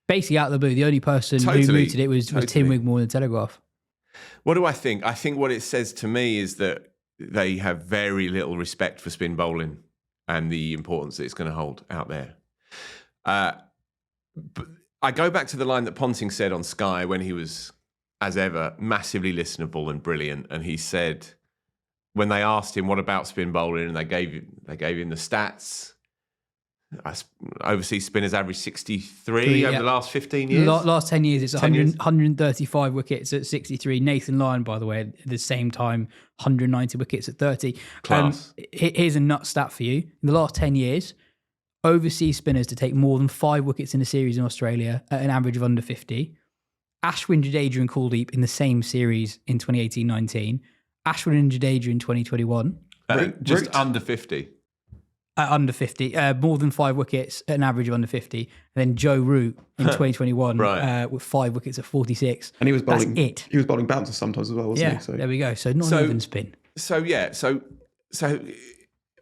Basically, out of the blue, the only person who mooted it was Tim Wigmore in the Telegraph. What do I think? I think what it says to me is that they have very little respect for spin bowling and the importance that it's going to hold out there. But I go back to the line that Ponting said on Sky when he was, as ever, massively listenable and brilliant. And he said, when they asked him, what about spin bowling? And they gave him the stats. Overseas spinners average 63 over the last 15 years. Last 10 years, it's 135 wickets at 63. Nathan Lyon, by the way, at the same time, 190 wickets at 30. Class. Here's a nut stat for you. In the last 10 years, overseas spinners to take more than 5 wickets in a series in Australia at an average of under 50. Ashwin, Jadeja and Kuldeep in the same series in 2018-19. Ashwin and Jadeja in 2021. Just under 50. Under 50, more than 5 wickets at an average of under 50. And then Joe Root in 2021 with 5 wickets at 46. And he was bowling. That's it. He was bowling bouncers sometimes as well, wasn't he? So there we go. So not an even spin. So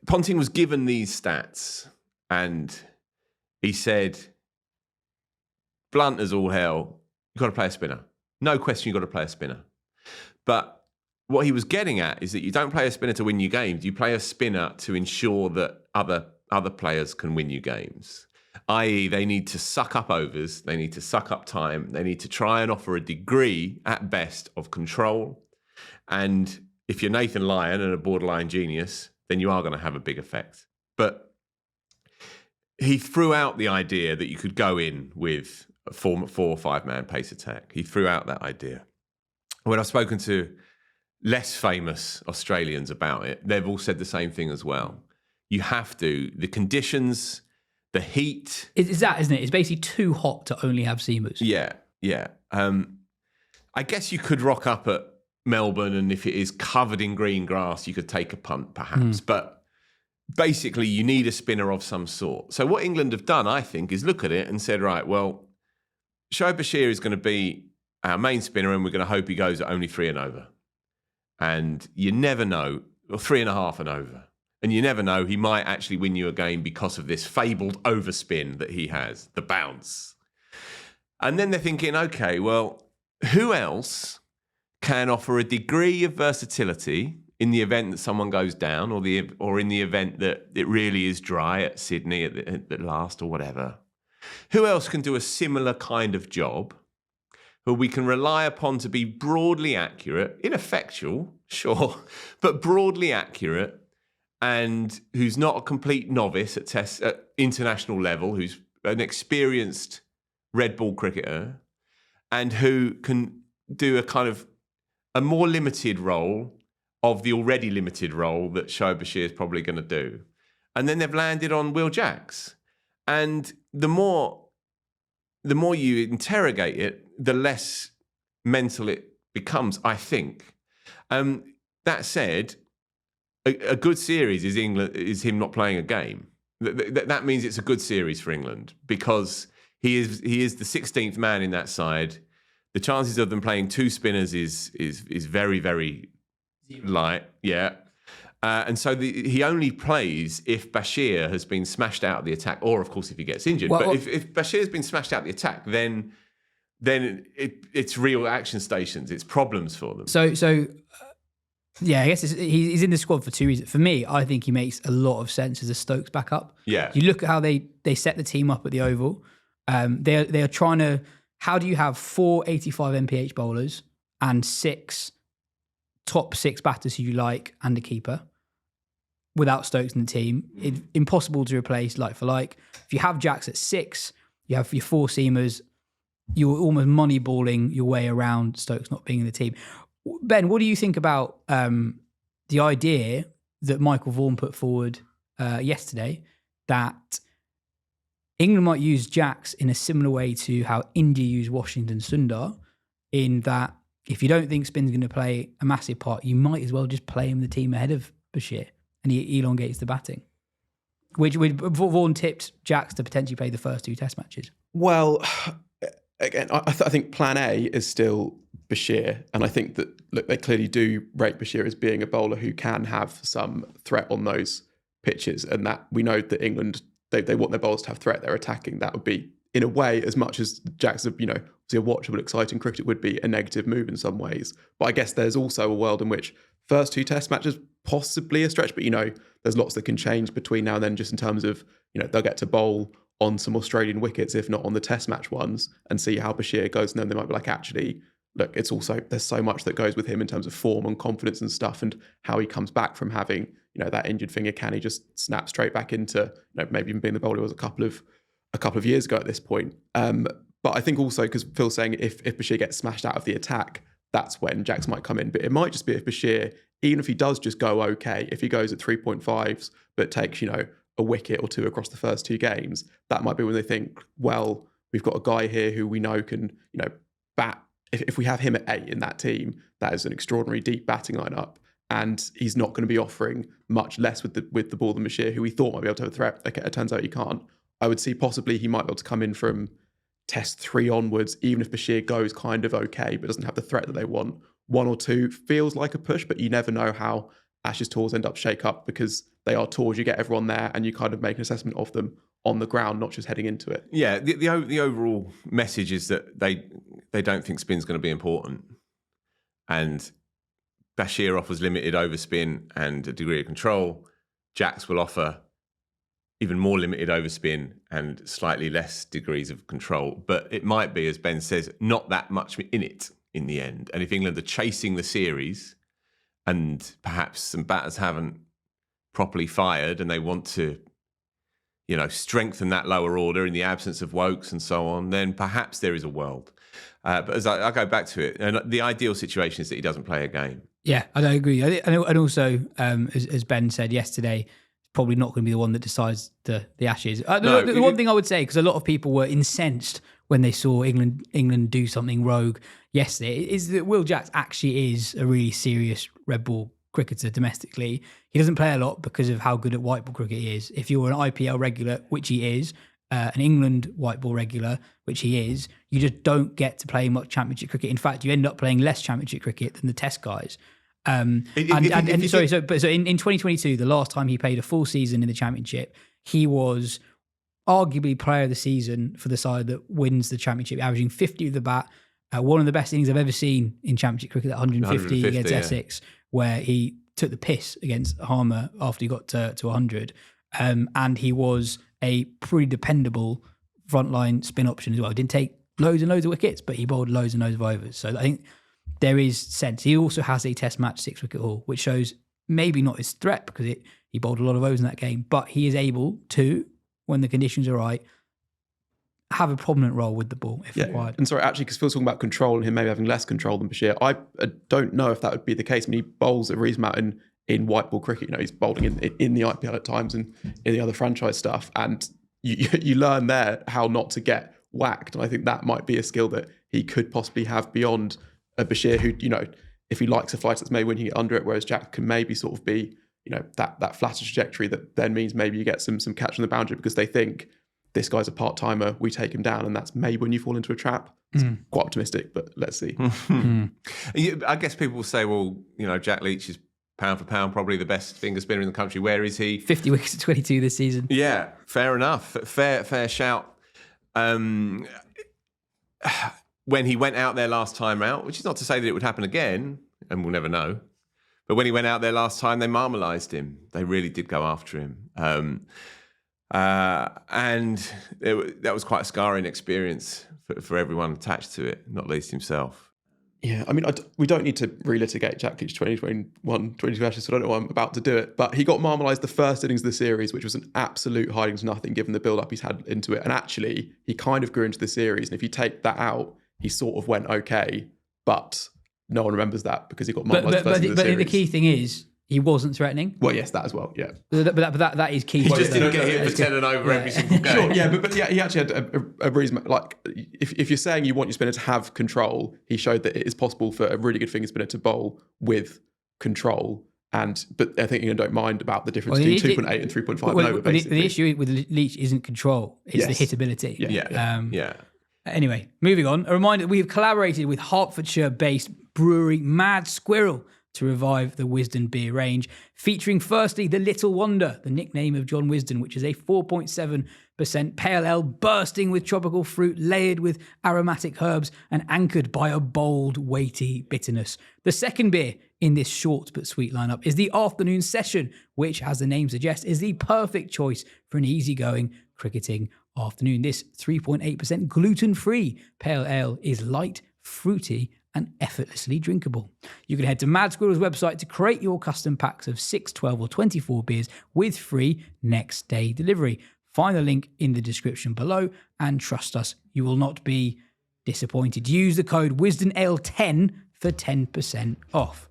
Ponting was given these stats, and he said, blunt as all hell, you've got to play a spinner. No question, you've got to play a spinner. But what he was getting at is that you don't play a spinner to win you games. You play a spinner to ensure that other players can win you games. I.e., they need to suck up overs, they need to suck up time, they need to try and offer a degree, at best, of control. And if you're Nathan Lyon and a borderline genius, then you are going to have a big effect. But he threw out the idea that you could go in with a 4 or 5 man pace attack. He threw out that idea. When I've spoken to less famous Australians about it, they've all said the same thing as well. You have to, the conditions, the heat. It's that, isn't it? It's basically too hot to only have seamers. Yeah. I guess you could rock up at Melbourne, and if it is covered in green grass, you could take a punt perhaps. But basically, you need a spinner of some sort. So what England have done, I think, is look at it and said, right, well, Shoaib Bashir is going to be our main spinner, and we're going to hope he goes at only 3 and over. And you never know, or 3.5 and over. And you never know, he might actually win you a game because of this fabled overspin that he has, the bounce. And then they're thinking, okay, well, who else can offer a degree of versatility in the event that someone goes down, or in the event that it really is dry at Sydney at the last or whatever? Who else can do a similar kind of job, who we can rely upon to be broadly accurate, ineffectual, sure, but broadly accurate, and who's not a complete novice at international level, who's an experienced red ball cricketer, and who can do a kind of a more limited role of the already limited role that Shoaib Bashir is probably going to do. And then they've landed on Will Jacks. And the more you interrogate it, the less mental it becomes, I think. That said, a good series is him not playing a game. That means it's a good series for England, because he is the 16th man in that side. The chances of them playing 2 spinners is very, very light. Yeah. And so he only plays if Bashir has been smashed out of the attack, or of course if he gets injured. But if Bashir has been smashed out of the attack, then it's real action stations. It's problems for them. So yeah, I guess he's in the squad for 2 reasons. For me, I think he makes a lot of sense as a Stokes backup. Yeah. You look at how they set the team up at the Oval. They are trying to. How do you have 4 85 MPH bowlers and 6 top 6 batters who you like and a keeper without Stokes in the team? It's impossible to replace like for like. If you have Jacks at 6, you have your 4 seamers, you're almost money balling your way around Stokes not being in the team. Ben, what do you think about the idea that Michael Vaughan put forward yesterday that England might use Jacks in a similar way to how India used Washington Sundar, in that if you don't think spin's going to play a massive part, you might as well just play him in the team ahead of Bashir, and he elongates the batting. Which Vaughan tipped Jacks to potentially play the first 2 test matches. Well, again, I think plan A is still Bashir. And I think that, look, they clearly do rate Bashir as being a bowler who can have some threat on those pitches. And that we know that England, they want their bowlers to have threat. They're attacking. That would be, in a way, as much as Jacks, obviously a watchable, exciting cricket would be a negative move in some ways. But I guess there's also a world in which first 2 test matches, possibly a stretch, but there's lots that can change between now and then, just in terms of, they'll get to bowl on some Australian wickets, if not on the test match ones, and see how Bashir goes. And then they might be like, actually, look, it's also, there's so much that goes with him in terms of form and confidence and stuff, and how he comes back from having, that injured finger. Can he just snap straight back into, maybe even being the bowler he was a couple of years ago at this point? But I think also, because Phil's saying if Bashir gets smashed out of the attack, that's when Jacks might come in. But it might just be if Bashir, even if he does just go okay, if he goes at 3.5s, but takes, a wicket or 2 across the first 2 games, that might be when they think, well, we've got a guy here who we know can, bat. If we have him at 8 in that team, that is an extraordinary deep batting lineup. and he's not going to be offering much less with the ball than Bashir, who we thought might be able to have a threat. Okay, it turns out he can't. I would see possibly he might be able to come in from test 3 onwards, even if Bashir goes kind of okay, but doesn't have the threat that they want. 1 or 2 feels like a push, but you never know how Ashes tours end up shake up, because they are tours. You get everyone there and you kind of make an assessment of them on the ground, not just heading into it. Yeah, the overall message is that they don't think spin's going to be important. And Bashir offers limited overspin and a degree of control. Jacks will offer even more limited overspin and slightly less degrees of control. But it might be, as Ben says, not that much in it in the end. And if England are chasing the series and perhaps some batters haven't properly fired and they want to, strengthen that lower order in the absence of Wokes and so on, then perhaps there is a world. But as I go back to it, and the ideal situation is that he doesn't play a game. Yeah, I don't agree. And also, as Ben said yesterday, probably not going to be the one that decides the Ashes. The one thing I would say, because a lot of people were incensed when they saw England do something rogue yesterday, is that Will Jacks actually is a really serious red ball cricketer domestically. He doesn't play a lot because of how good at white ball cricket he is. If you're an IPL regular, which he is, an England white ball regular, which he is, you just don't get to play much championship cricket. In fact, you end up playing less championship cricket than the Test guys. So in 2022, the last time he played a full season in the championship, he was arguably player of the season for the side that wins the championship, averaging 50 with the bat. One of the best innings I've ever seen in championship cricket, that 150 against Essex, where he took the piss against Harmer after he got to 100. And he was a pretty dependable frontline spin option as well. He didn't take loads and loads of wickets, but he bowled loads and loads of overs. So I think there is sense. He also has a Test match 6-wicket haul, which shows maybe not his threat, because he bowled a lot of overs in that game, but he is able to, when the conditions are right, have a prominent role with the ball if required. And sorry, actually, because Phil's talking about control and him maybe having less control than Bashir, I don't know if that would be the case. I mean, he bowls a reasonable amount in white ball cricket. He's bowling in the IPL at times and in the other franchise stuff, and you learn there how not to get whacked. And I think that might be a skill that he could possibly have beyond a Bashir, who, if he likes a flight that's maybe when you get under it, whereas Jack can maybe sort of be, that flatter trajectory that then means maybe you get some catch on the boundary, because they think this guy's a part-timer, we take him down, and that's maybe when you fall into a trap. It's quite optimistic, but let's see. I guess people will say, well, Jack Leach is pound for pound probably the best finger spinner in the country. Where is he? 50 wickets at 22 this season. Yeah, fair enough. Fair shout. When he went out there last time out, which is not to say that it would happen again, and we'll never know, but when he went out there last time, they marmalised him. They really did go after him. And that was quite a scarring experience for everyone attached to it, not least himself. Yeah, I mean, we don't need to relitigate Jack Leach 2021, 22 Ashes, so I don't know why I'm about to do it. But he got marmalised the first innings of the series, which was an absolute hiding to nothing given the build-up he's had into it. And actually, he kind of grew into the series. And if you take that out, he sort of went okay. But no one remembers that because he got marmalised first in the series. But the key thing is, he wasn't threatening. Well, yes, that as well, yeah. But that is key. He just didn't get hit for 10 and over every single game. Sure, yeah, but he actually had a reason. Like, if you're saying you want your spinner to have control, he showed that it is possible for a really good finger spinner to bowl with control. But I think England don't mind about the difference between 2.8 and 3.5 over, basically. The issue with Leach isn't control, it's the hitability. Yeah. Anyway, moving on. A reminder, we have collaborated with Hertfordshire-based brewery Mad Squirrel to revive the Wisden beer range, featuring firstly the Little Wonder, the nickname of John Wisden, which is a 4.7% pale ale bursting with tropical fruit, layered with aromatic herbs and anchored by a bold, weighty bitterness. The second beer in this short but sweet lineup is the Afternoon Session, which, as the name suggests, is the perfect choice for an easygoing cricketing afternoon. This 3.8% gluten-free pale ale is light, fruity, and effortlessly drinkable. You can head to Mad Squirrel's website to create your custom packs of 6, 12 or 24 beers with free next day delivery. Find the link in the description below, and trust us, you will not be disappointed. Use the code WisdenAle10 for 10% off.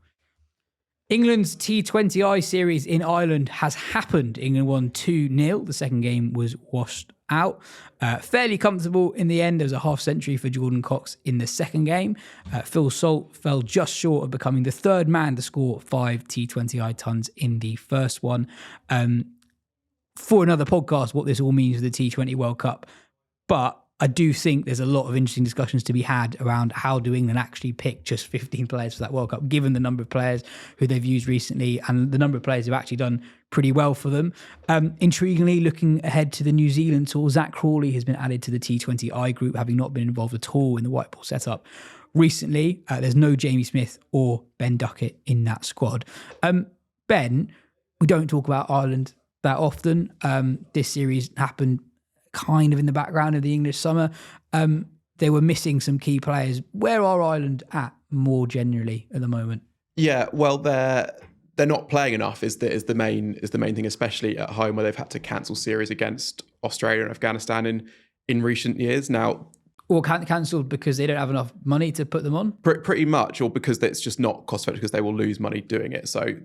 England's T20I series in Ireland has happened. England won 2-0. The second game was washed out. Fairly comfortable in the end. There was a half century for Jordan Cox in the second game. Phil Salt fell just short of becoming the third man to score 5 T20I tons in the first one. For another podcast, what this all means for the T20 World Cup. But I do think there's a lot of interesting discussions to be had around how do England actually pick just 15 players for that World Cup, given the number of players who they've used recently and the number of players who've actually done pretty well for them. Intriguingly, looking ahead to the New Zealand tour, Zach Crawley has been added to the T20I group, having not been involved at all in the white ball setup recently. There's no Jamie Smith or Ben Duckett in that squad. Ben, we don't talk about Ireland that often. This series happened kind of in the background of the English summer. They were missing some key players. Where are Ireland at more generally at the moment? Yeah, well, they're not playing enough is the main thing, especially at home where they've had to cancel series against Australia and Afghanistan in recent years. Now, or cancelled because they don't have enough money to put them on? Pretty much, or because it's just not cost effective because they will lose money doing it. So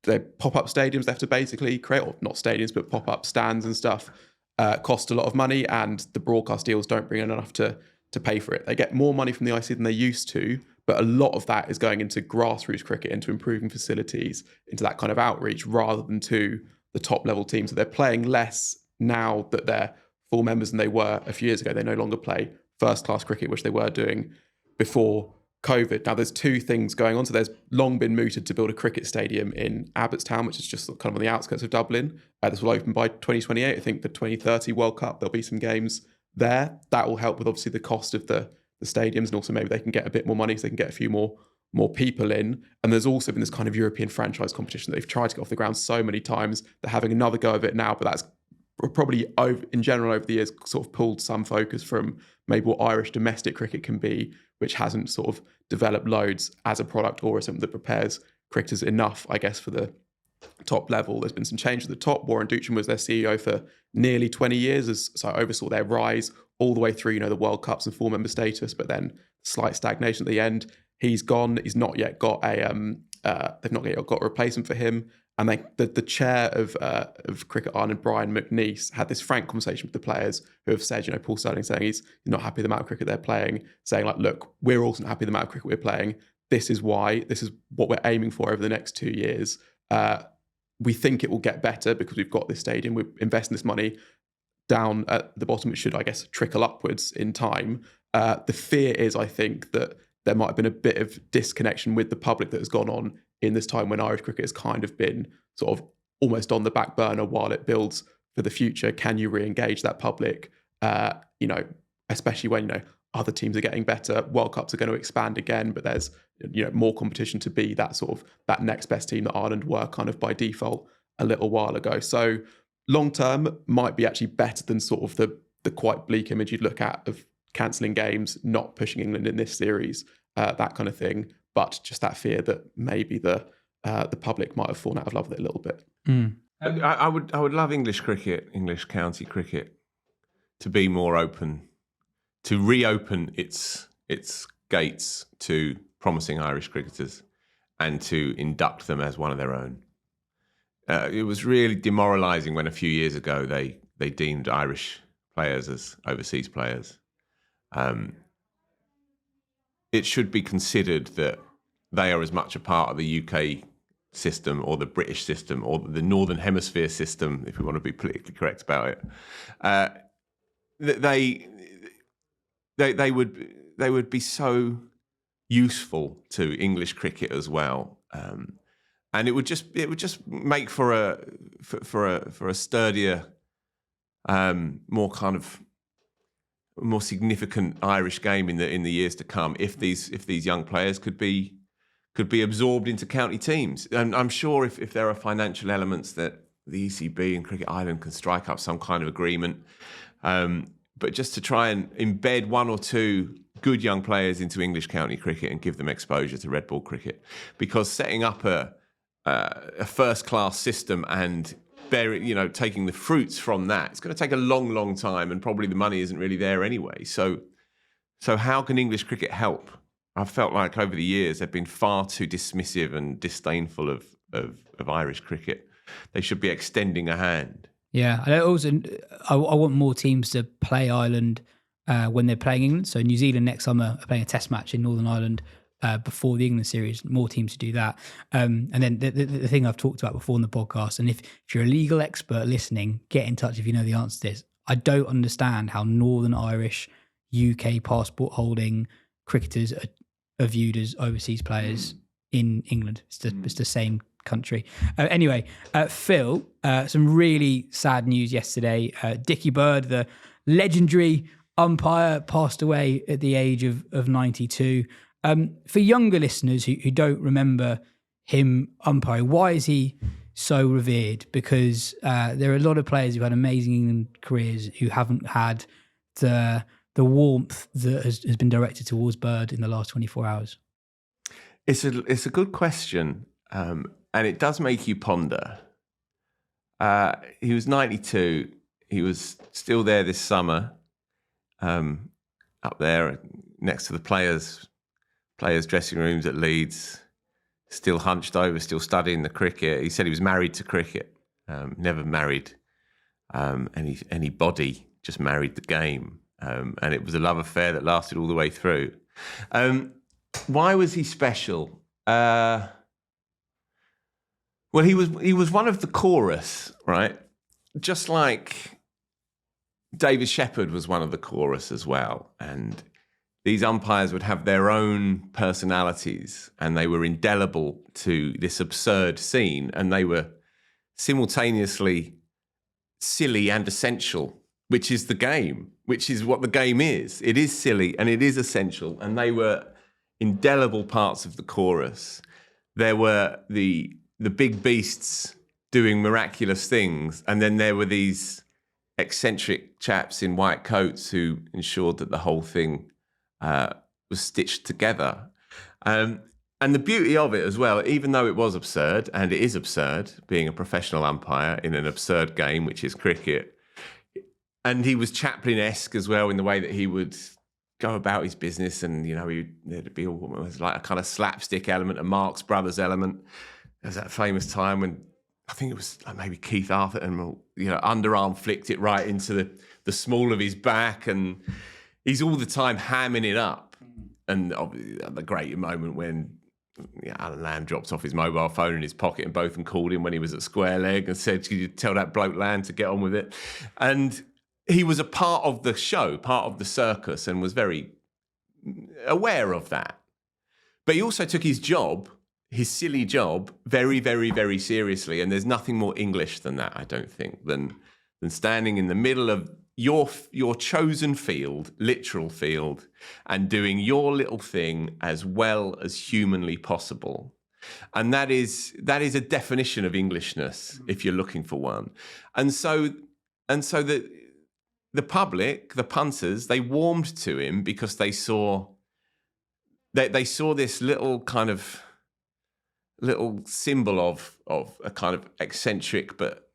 they pop-up stadiums they have to basically create, or not stadiums, but pop-up stands and stuff, cost a lot of money, and the broadcast deals don't bring in enough to pay for it. They get more money from the IC than they used to, but a lot of that is going into grassroots cricket, into improving facilities, into that kind of outreach, rather than to the top level teams. So they're playing less now that they're full members than they were a few years ago. They no longer play first class cricket, which they were doing before COVID. Now there's two things going on. So there's long been mooted to build a cricket stadium in Abbottstown, which is just kind of on the outskirts of Dublin. This will open by 2028. I think the 2030 World Cup, there'll be some games there. That will help with obviously the cost of the stadiums, and also maybe they can get a bit more money so they can get a few more people in. And there's also been this kind of European franchise competition that they've tried to get off the ground so many times. They're having another go of it now, but that's probably in general over the years sort of pulled some focus from maybe what Irish domestic cricket can be, which hasn't sort of developed loads as a product or as something that prepares cricketers enough, I guess, for the top level. There's been some change at the top. Warren Duchin was their CEO for nearly 20 years, so I oversaw their rise all the way through, the World Cups and full member status, but then slight stagnation at the end. He's gone. He's not yet got they've not yet got a replacement for him. And the chair of Cricket Ireland, Brian McNeice, had this frank conversation with the players who have said, Paul Sterling saying he's not happy with the amount of cricket they're playing, saying like, look, we're also not happy with the amount of cricket we're playing. This is why. This is what we're aiming for over the next 2 years. We think it will get better because we've got this stadium. We're investing this money down at the bottom, which should, I guess, trickle upwards in time. The fear is, I think, that there might have been a bit of disconnection with the public that has gone on in this time when Irish cricket has kind of been sort of almost on the back burner while it builds for the future. Can you re-engage that public? Especially when, other teams are getting better. World Cups are going to expand again, but there's, more competition to be that sort of that next best team that Ireland were kind of by default a little while ago. So long term might be actually better than sort of the quite bleak image you'd look at of cancelling games, not pushing England in this series, that kind of thing. But just that fear that maybe the public might have fallen out of love with it a little bit. Mm. I would love English cricket, English county cricket, to be more open, to reopen its gates to promising Irish cricketers, and to induct them as one of their own. It was really demoralising when a few years ago they deemed Irish players as overseas players. It should be considered that they are as much a part of the UK system or the British system or the Northern Hemisphere system, if we want to be politically correct about it. They would be so useful to English cricket as well, and it would just make for a sturdier, more significant Irish game in the years to come if these young players could be absorbed into county teams. And I'm sure if there are financial elements that the ECB and Cricket Ireland can strike up some kind of agreement, but just to try and embed one or two good young players into English county cricket and give them exposure to red ball cricket, because setting up a first class system and taking the fruits from that, it's going to take a long time, and probably the money isn't really there anyway. So how can English cricket help? I've felt like over the years they've been far too dismissive and disdainful of Irish cricket. They should be extending a hand. Yeah, I want more teams to play Ireland when they're playing England. So New Zealand next summer are playing a test match in Northern Ireland before the England series. More teams to do that. And then the thing I've talked about before in the podcast, and if you're a legal expert listening, get in touch if you know the answer to this. I don't understand how Northern Irish, UK passport holding cricketers are viewed as overseas players in England. It's the same country. Anyway, Phil, some really sad news yesterday. Dickie Bird, the legendary umpire, passed away at the age of 92. For younger listeners who don't remember him umpiring, why is he so revered? Because there are a lot of players who had amazing England careers who haven't had the warmth that has been directed towards Bird in the last 24 hours. It's a good question. And it does make you ponder. He was 92. He was still there this summer, up there next to the players' dressing rooms at Leeds, still hunched over, still studying the cricket. He said he was married to cricket, never married any body, just married the game. And it was a love affair that lasted all the way through. Why was he special? Well, he was one of the chorus, right? Just like David Shepherd was one of the chorus as well. And these umpires would have their own personalities, and they were indelible to this absurd scene, and they were simultaneously silly and essential, which is the game, which is what the game is. It is silly and it is essential, and they were indelible parts of the chorus. There were the big beasts doing miraculous things, and then there were these eccentric chaps in white coats who ensured that the whole thing was stitched together. And the beauty of it as well, even though it was absurd, and it is absurd being a professional umpire in an absurd game, which is cricket, and he was Chaplin-esque as well in the way that he would go about his business, and there'd be almost like a kind of slapstick element, a Marx Brothers element. There's that famous time when I think it was like maybe Keith Arthur and underarm flicked it right into the small of his back, and he's all the time hamming it up. And the great moment when Alan Lamb dropped off his mobile phone in his pocket and Botham called him when he was at Square Leg and said, "Could you tell that bloke Lamb to get on with it?" And he was a part of the show, part of the circus, and was very aware of that. But he also took his job, his silly job, very, very, very seriously. And there's nothing more English than that, I don't think, than standing in the middle of your chosen field, literal field, and doing your little thing as well as humanly possible. And that is a definition of Englishness, if you're looking for one. And so the public, the punters, they warmed to him because they saw this little symbol of a kind of eccentric but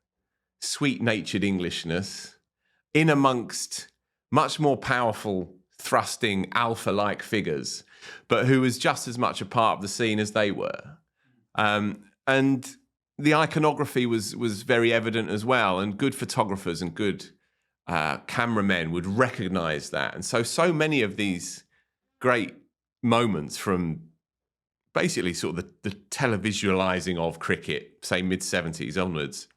sweet-natured Englishness in amongst much more powerful, thrusting, alpha-like figures, but who was just as much a part of the scene as they were. And the iconography was very evident as well, and good photographers and good cameramen would recognise that. And so many of these great moments from basically sort of the televisualising of cricket, say mid-70s onwards,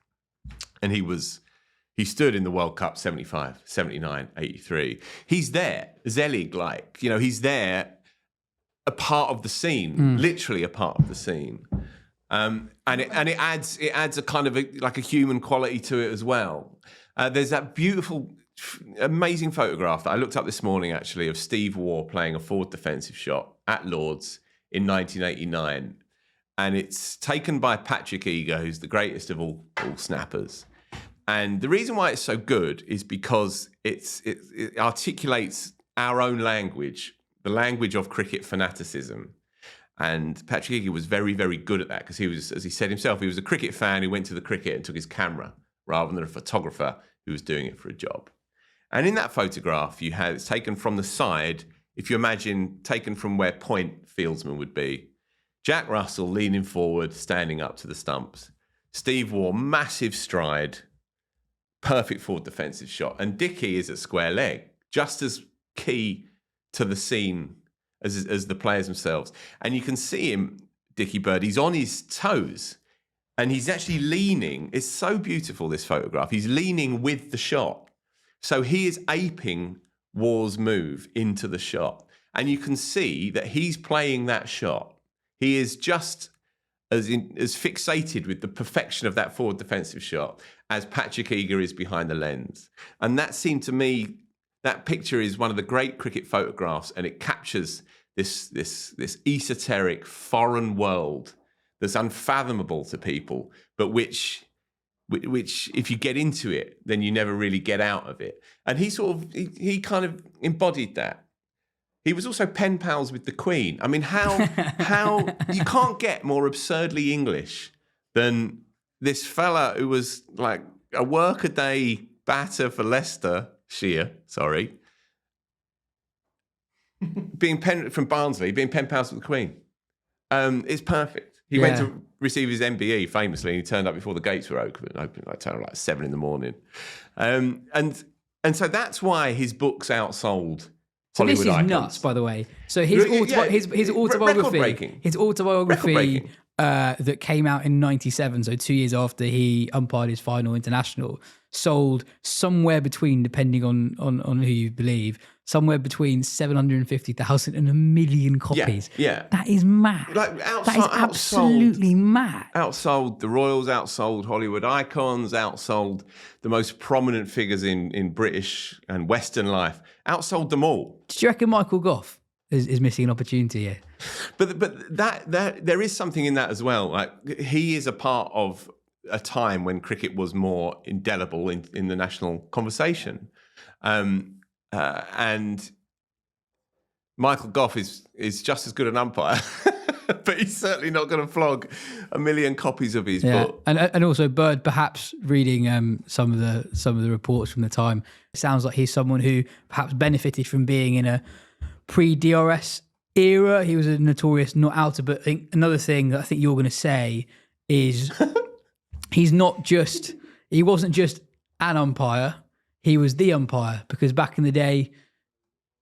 and he stood in the World Cup 75, 79, 83. He's there, Zelig-like, he's there, a part of the scene, literally a part of the scene. And it adds a kind of like a human quality to it as well. There's that beautiful, amazing photograph that I looked up this morning, actually, of Steve Waugh playing a forward defensive shot at Lord's in 1989. And it's taken by Patrick Eager, who's the greatest of all snappers. And the reason why it's so good is because it articulates our own language, the language of cricket fanaticism. And Patrick Eager was very, very good at that because he was, as he said himself, he was a cricket fan who went to the cricket and took his camera rather than a photographer who was doing it for a job. And in that photograph, it's taken from the side, if you imagine, taken from where point fieldsman would be. Jack Russell leaning forward, standing up to the stumps. Steve Waugh, massive stride, perfect forward defensive shot. And Dickie is at square leg, just as key to the scene as the players themselves. And you can see him, Dickie Bird, he's on his toes and he's actually leaning. It's so beautiful, this photograph. He's leaning with the shot. So he is aping Waugh's move into the shot. And you can see that he's playing that shot. He is just as fixated with the perfection of that forward defensive shot as Patrick Eager is behind the lens. And that seemed to me, that picture is one of the great cricket photographs, and it captures this esoteric foreign world that's unfathomable to people, but which if you get into it, then you never really get out of it. And he kind of embodied that. He was also pen pals with the Queen. I mean, how you can't get more absurdly English than this fella who was like a workaday batter for Leicestershire, from Barnsley, being pen pals with the Queen. It's perfect. He went to receive his MBE famously, and he turned up before the gates were open like 7 a.m. And so that's why his books outsold So Hollywood this is icons. Nuts, by the way. So his autobiography that came out in 97, so 2 years after he umpired his final international, sold somewhere between, depending on who you believe, somewhere between 750,000 and 1 million copies. Yeah. That is mad. That is absolutely mad. Outsold the Royals, outsold Hollywood icons, outsold the most prominent figures in British and Western life, outsold them all. Do you reckon Michael Gough is missing an opportunity here? But that there is something in that as well. Like, he is a part of a time when cricket was more indelible in the national conversation. And Michael Gough is just as good an umpire, but he's certainly not going to flog 1 million copies of his book. And also Bird, perhaps reading some of the reports from the time, it sounds like he's someone who perhaps benefited from being in a pre-DRS era. He was a notorious not outer. But I think another thing that I think you're going to say is he wasn't just an umpire. He was the umpire, because back in the day,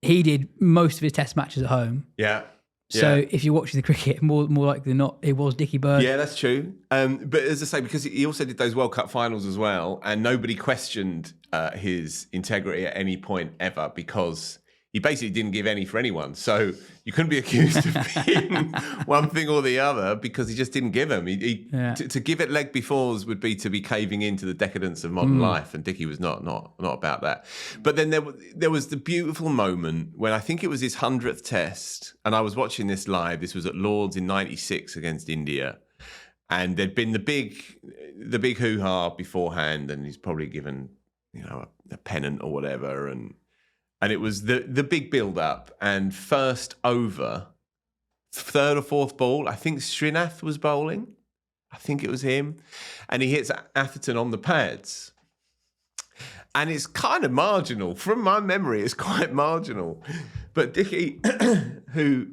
he did most of his test matches at home. Yeah. So if you're watching the cricket, more likely than not, it was Dickie Bird. Yeah, that's true. But as I say, because he also did those World Cup finals as well, and nobody questioned his integrity at any point ever, because he basically didn't give any for anyone. So you couldn't be accused of being one thing or the other, because he just didn't give them. To give it leg befores would be to be caving into the decadence of modern life, and Dickie was not about that. But then there was the beautiful moment when I think it was his 100th test, and I was watching this live. This was at Lord's in '96 against India, and there'd been the big hoo-ha beforehand, and he's probably given a pennant or whatever, and it was the big build-up, and first over, third or fourth ball, I think Srinath was bowling. I think it was him. And he hits Atherton on the pads. And it's kind of marginal. From my memory, it's quite marginal. But Dickie, who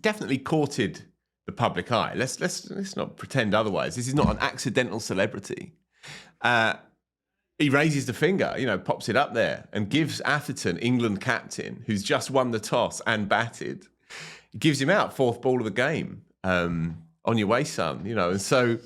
definitely courted the public eye, let's not pretend otherwise. This is not an accidental celebrity. He raises the finger, pops it up there, and gives Atherton, England captain, who's just won the toss and batted, gives him out, fourth ball of the game. On your way, son. And so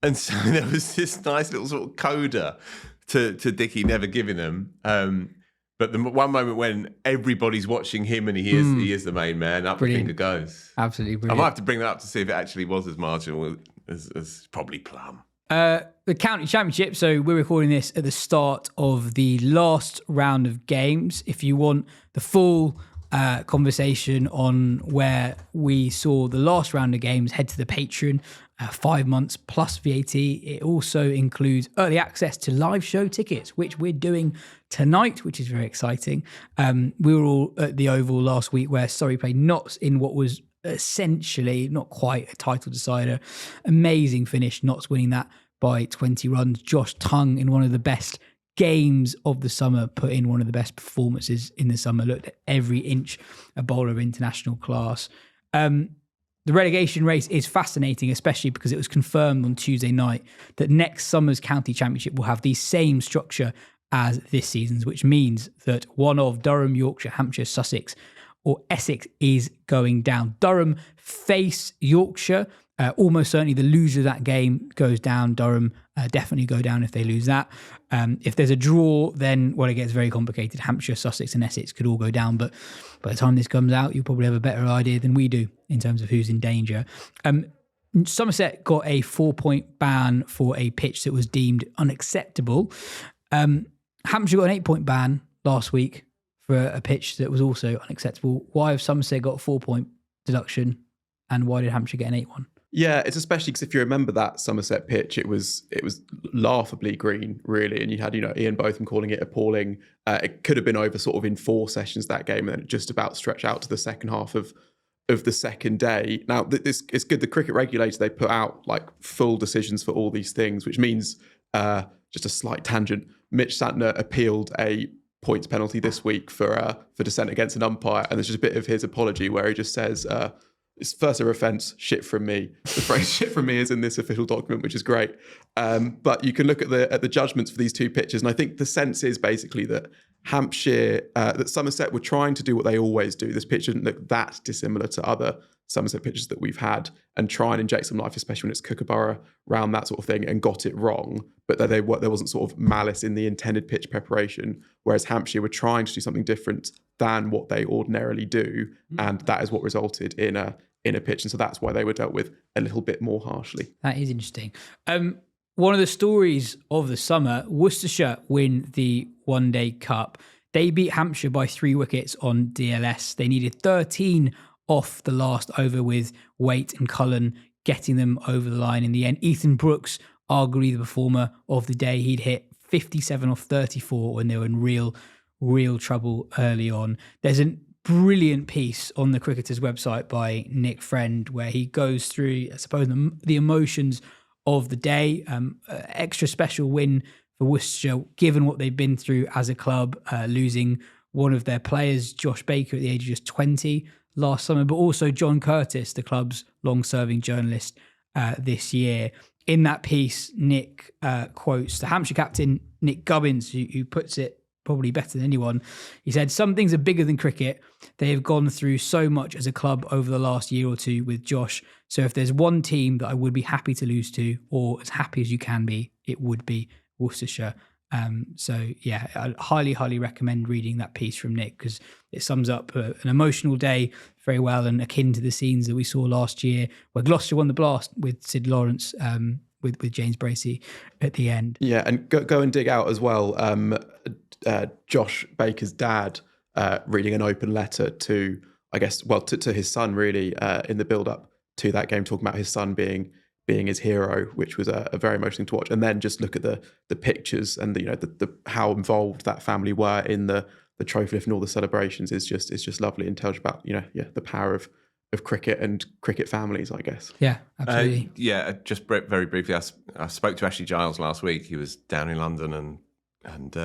there was this nice little sort of coda to Dickie never giving them. But the one moment when everybody's watching him and he is the main man, up Brilliant. the finger goes. Absolutely I brilliant. might have to bring that up to see if it actually was as marginal as probably Plum. The county championship, so we're recording this at the start of the last round of games. If you want the full conversation on where we saw the last round of games, head to the Patreon, 5 months plus VAT. It also includes early access to live show tickets, which we're doing tonight, which is very exciting. We were all at the Oval last week where Surrey played Notts in what was essentially not quite a title decider. Amazing finish, Notts winning that by 20 runs. Josh Tongue, in one of the best games of the summer, put in one of the best performances in the summer. Looked at every inch a bowler of international class. The The relegation race is fascinating, especially because it was confirmed on Tuesday night that next summer's county championship will have the same structure as this season's, which means that one of Durham, Yorkshire, Hampshire, Sussex or Essex is going down. Durham face Yorkshire. Almost certainly the loser of that game goes down. Durham definitely go down if they lose that. If there's a draw, then, well, it gets very complicated. Hampshire, Sussex and Essex could all go down. But by the time this comes out, you'll probably have a better idea than we do in terms of who's in danger. Somerset got a 4-point ban for a pitch that was deemed unacceptable. Hampshire got an 8-point ban last week for a pitch that was also unacceptable. Why have Somerset got a 4-point deduction and why did Hampshire get an 8-1? Yeah, it's especially because if you remember that Somerset pitch, it was laughably green, really, and you had Ian Botham calling it appalling. It could have been over sort of in 4 sessions that game, and then it just about stretched out to the second half of the second day. Now, it's good. The cricket regulator, they put out like full decisions for all these things, which means just a slight tangent. Mitch Santner appealed a points penalty this week for dissent against an umpire, and there's just a bit of his apology where he just says. It's first ever offence, shit from me. The phrase shit from me is in this official document, which is great. But you can look at the judgments for these 2 pitches. And I think the sense is basically that Hampshire, that Somerset were trying to do what they always do. This pitch didn't look that dissimilar to other Somerset pitches that we've had and try and inject some life, especially when it's Kookaburra, round that sort of thing, and got it wrong. But that there wasn't sort of malice in the intended pitch preparation, whereas Hampshire were trying to do something different than what they ordinarily do. And that is what resulted in a pitch, and so that's why they were dealt with a little bit more harshly. That is interesting. One of the stories of the summer, Worcestershire win the One Day Cup. They beat Hampshire by 3 wickets on DLS. They needed 13 off the last over with Waite and Cullen getting them over the line in the end. Ethan Brooks, arguably the performer of the day. He'd hit 57 off 34 when they were in real trouble early on. There's a brilliant piece on the Cricketers website by Nick Friend where he goes through, I suppose, the emotions of the day. Extra special win for Worcestershire, given what they've been through as a club, losing one of their players, Josh Baker, at the age of just 20 last summer, but also John Curtis, the club's long-serving journalist this year. In that piece, Nick quotes the Hampshire captain, Nick Gubbins, who puts it probably better than anyone. He said, "Some things are bigger than cricket. They have gone through so much as a club over the last year or two with Josh. So if there's one team that I would be happy to lose to, or as happy as you can be, it would be Worcestershire." So yeah, I highly recommend reading that piece from Nick because it sums up an emotional day very well and akin to the scenes that we saw last year where Gloucester won the Blast with Sid Lawrence, with James Bracey at the end. Yeah, and go and dig out as well. Josh Baker's dad reading an open letter to, I guess, well, to his son really in the build-up to that game, talking about his son being his hero, which was a very emotional thing to watch. And then just look at the pictures and the how involved that family were in the trophy lift and all the celebrations is just lovely and tells you about the power of cricket and cricket families, I guess. Yeah, absolutely. Just very briefly, I spoke to Ashley Giles last week. He was down in London and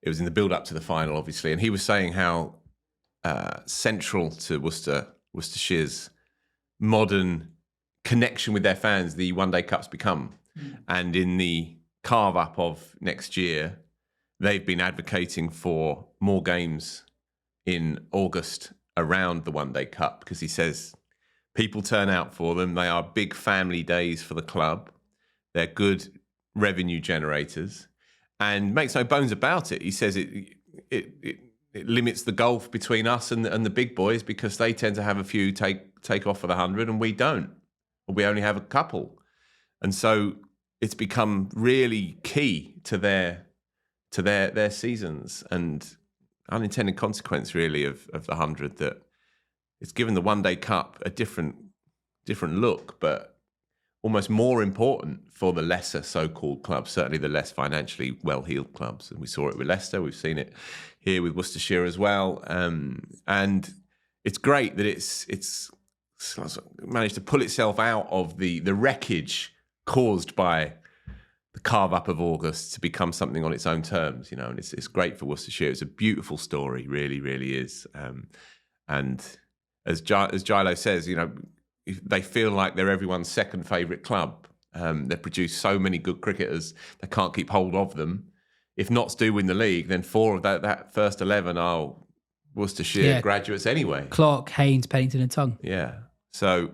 it was in the build-up to the final, obviously, and he was saying how central to Worcestershire's modern connection with their fans the One Day Cups become. And in the carve-up of next year, they've been advocating for more games in August around the One Day Cup because he says people turn out for them. They are big family days for the club. They're good revenue generators. And makes no bones about it. He says it limits the gulf between us and the big boys because they tend to have a few take off for the 100 and we don't. We only have a couple. And so it's become really key to their seasons and unintended consequence really of the 100 that it's given the One Day Cup a different look, but almost more important for the lesser so-called clubs, certainly the less financially well-heeled clubs. And we saw it with Leicester. We've seen it here with Worcestershire as well. And it's great that it's managed to pull itself out of the wreckage caused by the carve-up of August to become something on its own terms, and it's great for Worcestershire. It's a beautiful story, really, really is. And as Gilo says, they feel like they're everyone's second favourite club. They've produced so many good cricketers, they can't keep hold of them. If Notts do win the league, then 4 of that first 11 are Worcestershire graduates anyway. Clark, Haynes, Pennington and Tongue. Yeah. So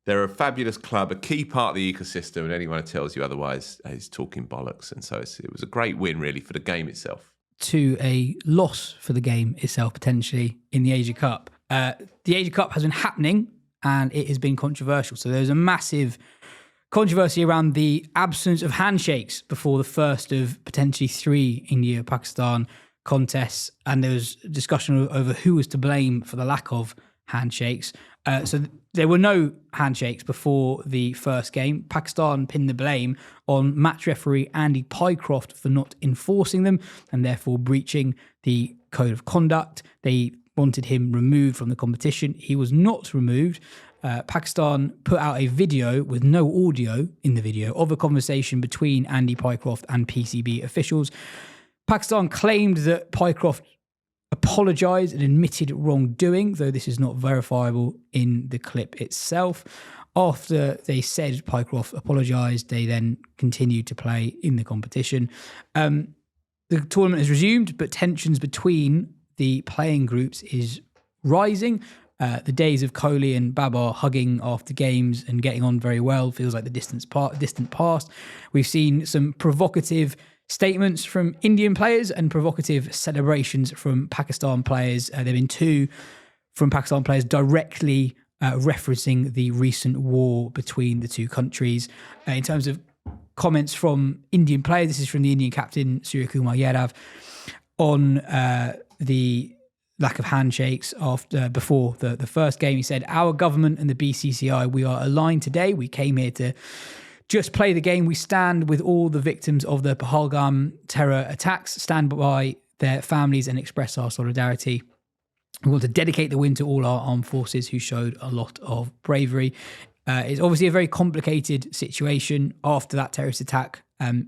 they're a fabulous club, a key part of the ecosystem, and anyone who tells you otherwise is talking bollocks. And so it was a great win, really, for the game itself. To a loss for the game itself, potentially, in the Asia Cup. The Asia Cup has been happening and it has been controversial. So there's a massive controversy around the absence of handshakes before the first of potentially 3 India-Pakistan contests. And there was discussion over who was to blame for the lack of handshakes. So there were no handshakes before the first game. Pakistan pinned the blame on match referee Andy Pycroft for not enforcing them and therefore breaching the code of conduct. They wanted him removed from the competition. He was not removed. Pakistan put out a video with no audio in the video of a conversation between Andy Pycroft and PCB officials. Pakistan claimed that Pycroft apologised and admitted wrongdoing, though this is not verifiable in the clip itself. After they said Pycroft apologised, they then continued to play in the competition. The tournament has resumed, but tensions between the playing groups is rising. The days of Kohli and Babar hugging after games and getting on very well feels like the distant past. We've seen some provocative statements from Indian players and provocative celebrations from Pakistan players. There have been 2 from Pakistan players directly referencing the recent war between the 2 countries. In terms of comments from Indian players, this is from the Indian captain Surya Kumar Yadav on the lack of handshakes before the first game. He said, "Our government and the BCCI, we are aligned today. We came here to just play the game. We stand with all the victims of the Pahalgam terror attacks, stand by their families and express our solidarity. We want to dedicate the win to all our armed forces who showed a lot of bravery." It's obviously a very complicated situation. After that terrorist attack,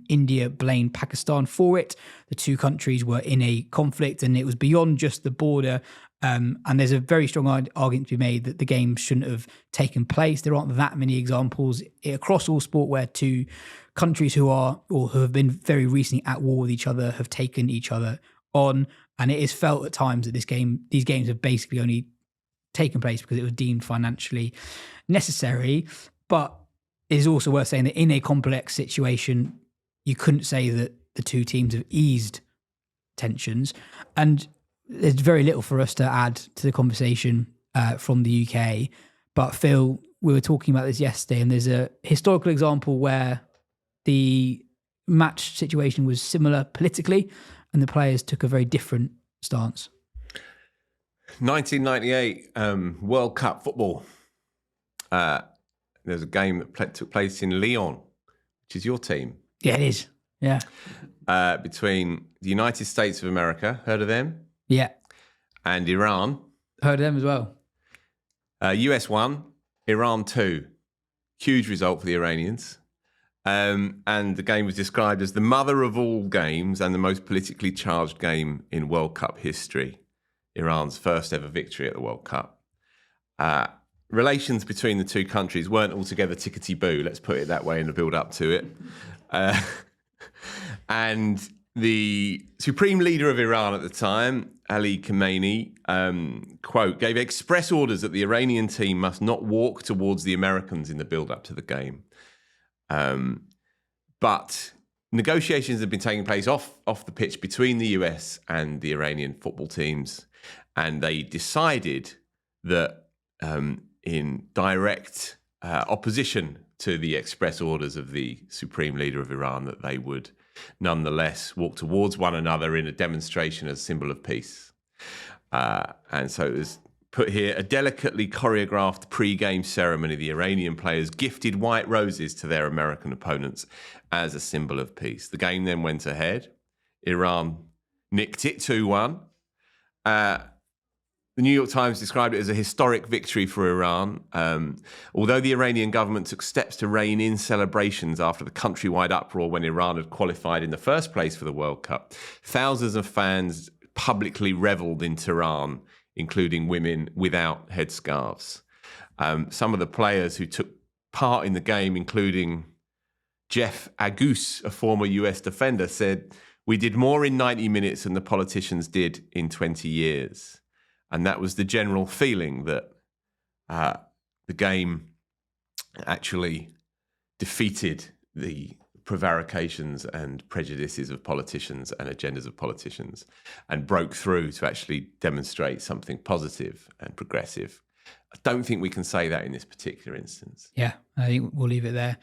India blamed Pakistan for it. The 2 countries were in a conflict and it was beyond just the border. And there's a very strong argument to be made that the game shouldn't have taken place. There aren't that many examples across all sport where 2 countries who are or who have been very recently at war with each other have taken each other on. And it is felt at times that these games have basically only taken place because it was deemed financially necessary. But it is also worth saying that in a complex situation, you couldn't say that the 2 teams have eased tensions. And there's very little for us to add to the conversation from the UK. But Phil, we were talking about this yesterday, and there's a historical example where the match situation was similar politically and the players took a very different stance. 1998 World Cup football. There's a game that took place in Lyon, which is your team. Yeah, it is. Yeah. Between the United States of America, heard of them? Yeah. And Iran. Heard of them as well. US 1, Iran 2. Huge result for the Iranians. And the game was described as the mother of all games and the most politically charged game in World Cup history. Iran's first ever victory at the World Cup. Relations between the 2 countries weren't altogether tickety-boo, let's put it that way, in the build-up to it. And the supreme leader of Iran at the time, Ali Khamenei, quote, gave express orders that the Iranian team must not walk towards the Americans in the build-up to the game. But negotiations have been taking place off the pitch between the US and the Iranian football teams, and they decided that in direct opposition to the express orders of the supreme leader of Iran, that they would nonetheless walk towards one another in a demonstration as a symbol of peace. And so it was put here, a delicately choreographed pre-game ceremony. The Iranian players gifted white roses to their American opponents as a symbol of peace. The game then went ahead. Iran nicked it 2-1. The New York Times described it as a historic victory for Iran. Although the Iranian government took steps to rein in celebrations after the countrywide uproar when Iran had qualified in the first place for the World Cup, thousands of fans publicly revelled in Tehran, including women without headscarves. Some of the players who took part in the game, including Jeff Agus, a former US defender, said, "We did more in 90 minutes than the politicians did in 20 years." And that was the general feeling that the game actually defeated the prevarications and prejudices of politicians and agendas of politicians and broke through to actually demonstrate something positive and progressive. I don't think we can say that in this particular instance. Yeah, I think we'll leave it there.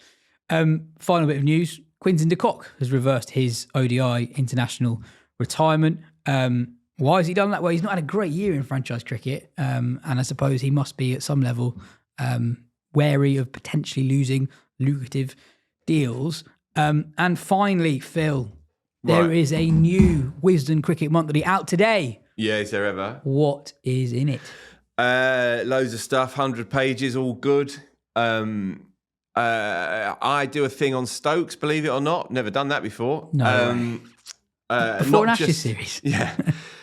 Final bit of news. Quinton de Kock has reversed his ODI international retirement. Why has he done that? Well, he's not had a great year in franchise cricket. And I suppose he must be at some level wary of potentially losing lucrative deals. And finally, Phil, there is a new Wisden Cricket Monthly out today. Yeah, is there ever? What is in it? Loads of stuff, 100 pages, all good. I do a thing on Stokes, believe it or not. Never done that before. No. Before an Ashes series. Yeah.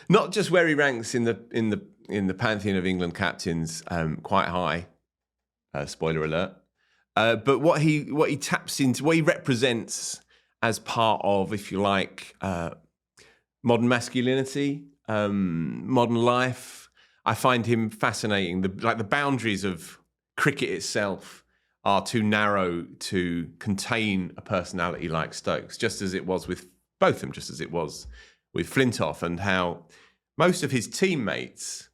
Not just where he ranks in the pantheon of England captains, quite high. Spoiler alert. But what he taps into, what he represents as part of, if you like, modern masculinity, modern life. I find him fascinating. The boundaries of cricket itself are too narrow to contain a personality like Stokes, just as it was with both of them, just as it was with Flintoff, and how most of his teammates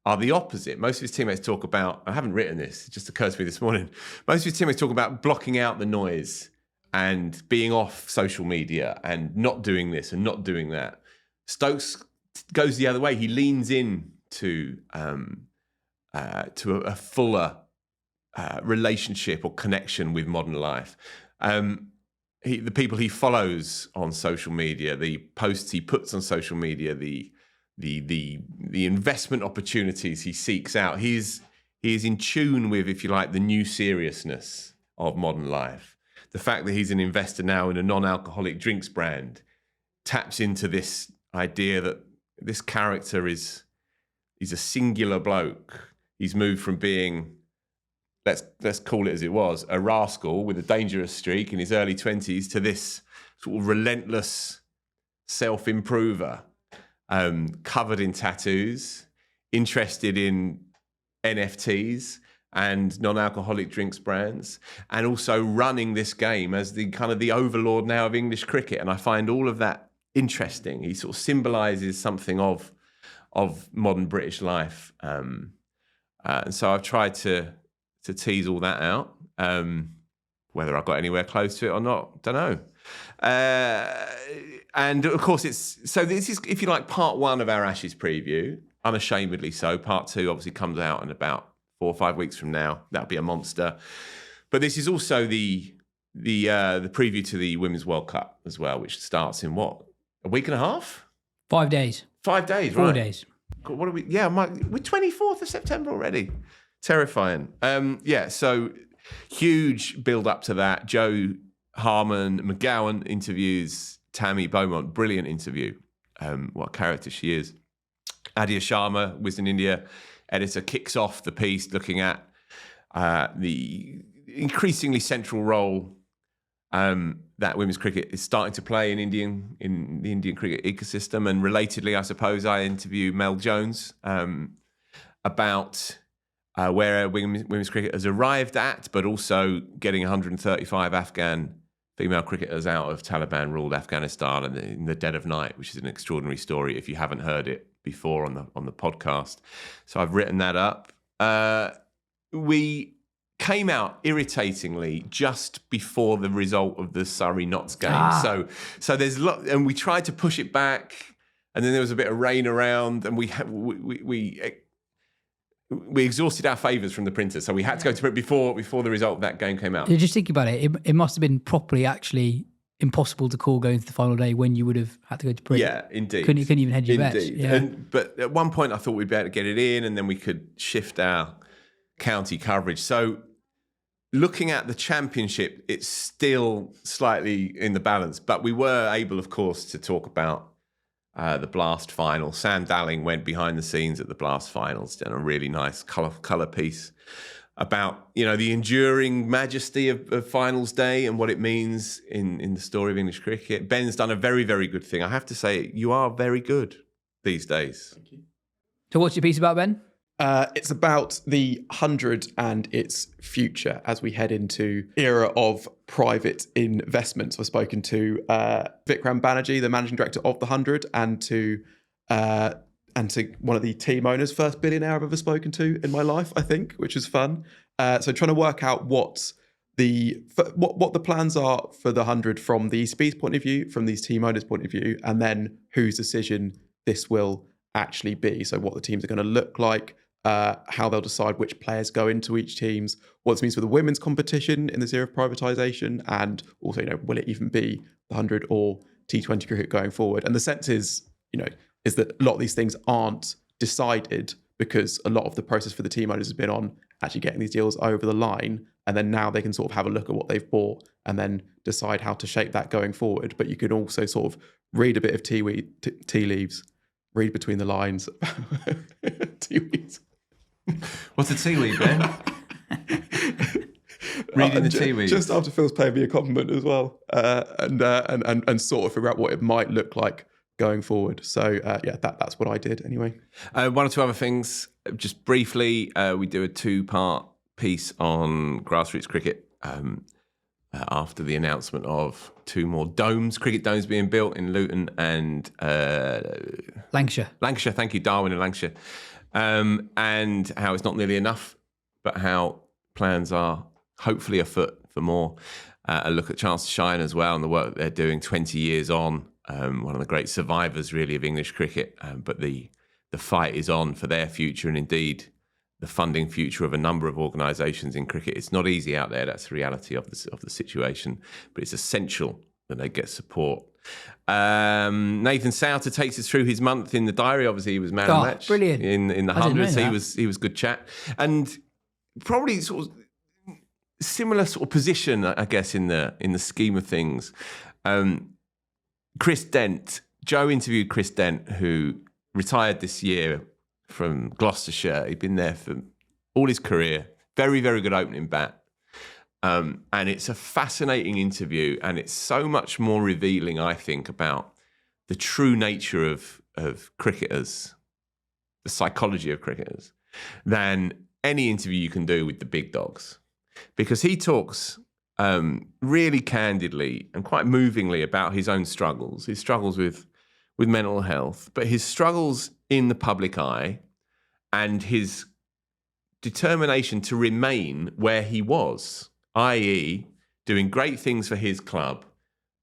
are the opposite. Most of his teammates talk about, I haven't written this, it just occurred to me this morning. Most of his teammates talk about blocking out the noise and being off social media and not doing this and not doing that. Stokes goes the other way. He leans in to a fuller relationship or connection with modern life. The people he follows on social media, the posts he puts on social media, the investment opportunities he seeks out. He is in tune with, if you like, the new seriousness of modern life. The fact that he's an investor now in a non-alcoholic drinks brand taps into this idea that this character he's a singular bloke. He's moved from being, let's call it as it was, a rascal with a dangerous streak in his early 20s to this sort of relentless self-improver, covered in tattoos, interested in NFTs and non-alcoholic drinks brands, and also running this game as the kind of the overlord now of English cricket. And I find all of that interesting. He sort of symbolises something of modern British life. And so I've tried to tease all that out. Whether I got anywhere close to it or not, don't know. And of course, this is, if you like, part one of our Ashes preview, unashamedly so. Part two obviously comes out in about 4 or 5 weeks from now. That'll be a monster. But this is also the preview to the Women's World Cup as well, which starts in what, a week and a half? 5 days. 5 days, 4 right? days. What are we? Yeah, we're 24th of September already. Terrifying. So huge build up to that. Joe Harmon McGowan interviews Tammy Beaumont. Brilliant interview. What a character she is. Adia Sharma, Wisden India editor, kicks off the piece looking at the increasingly central role that women's cricket is starting to play in the Indian cricket ecosystem. And relatedly, I suppose, I interview Mel Jones about where women's cricket has arrived at, but also getting 135 Afghan female cricketers out of Taliban-ruled Afghanistan in the dead of night, which is an extraordinary story if you haven't heard it before on the podcast. So I've written that up. We came out irritatingly just before the result of the Surrey-Notts game. So there's a lot, and we tried to push it back, and then there was a bit of rain around, and we exhausted our favours from the printer, so we had to go to print before the result of that game came out. Just think about it. It must have been properly actually impossible to call going to the final day when you would have had to go to print. Yeah, indeed. Couldn't even hedge your bets. Yeah. But at one point I thought we'd be able to get it in, and then we could shift our county coverage. So looking at the championship, it's still slightly in the balance, but we were able, of course, to talk about the Blast final. Sam Dalling went behind the scenes at the Blast finals, done a really nice colour piece about, the enduring majesty of finals day and what it means in the story of English cricket. Ben's done a very, very good thing. I have to say, you are very good these days. Thank you. So what's your piece about, Ben? It's about the 100 and its future as we head into era of private investments. I've spoken to Vikram Banerjee, the managing director of the 100, and to one of the team owners, first billionaire I've ever spoken to in my life, I think, which is fun. So trying to work out what the plans are for the 100 from the ECB's point of view, from these team owners' point of view, and then whose decision this will actually be. So what the teams are going to look like, how they'll decide which players go into each teams, what this means for the women's competition in this era of privatisation, and also, will it even be the 100 or T20 cricket going forward? And the sense is, is that a lot of these things aren't decided because a lot of the process for the team owners has been on actually getting these deals over the line, and then now they can sort of have a look at what they've bought and then decide how to shape that going forward. But you can also sort of read a bit of tea leaves, read between the lines. Tea leaves. What's a tea leaf, Ben? Reading the tea leaves. Just after Phil's paying me a compliment as well, and sort of figure out what it might look like going forward. So that's what I did anyway. One or two other things, just briefly. We do a 2-part piece on grassroots cricket after the announcement of 2 more cricket domes being built in Luton and Lancashire. Lancashire, thank you, Darwin and Lancashire. And how it's not nearly enough, but how plans are hopefully afoot for more. A look at Chance to Shine as well and the work that they're doing 20 years on. One of the great survivors, really, of English cricket. But the fight is on for their future and indeed the funding future of a number of organisations in cricket. It's not easy out there. That's the reality of the situation. But it's essential that they get support. Nathan Souter takes us through his month in the diary. Obviously, he was man of the match. Brilliant. In the hundreds. He was good chat. And probably sort of similar sort of position, I guess, in the scheme of things. Chris Dent. Joe interviewed Chris Dent, who retired this year from Gloucestershire. He'd been there for all his career. Very, very good opening bat. And it's a fascinating interview, and it's so much more revealing, I think, about the true nature of cricketers, the psychology of cricketers, than any interview you can do with the big dogs. Because he talks really candidly and quite movingly about his own struggles, his struggles with mental health, but his struggles in the public eye and his determination to remain where he was, i.e. doing great things for his club,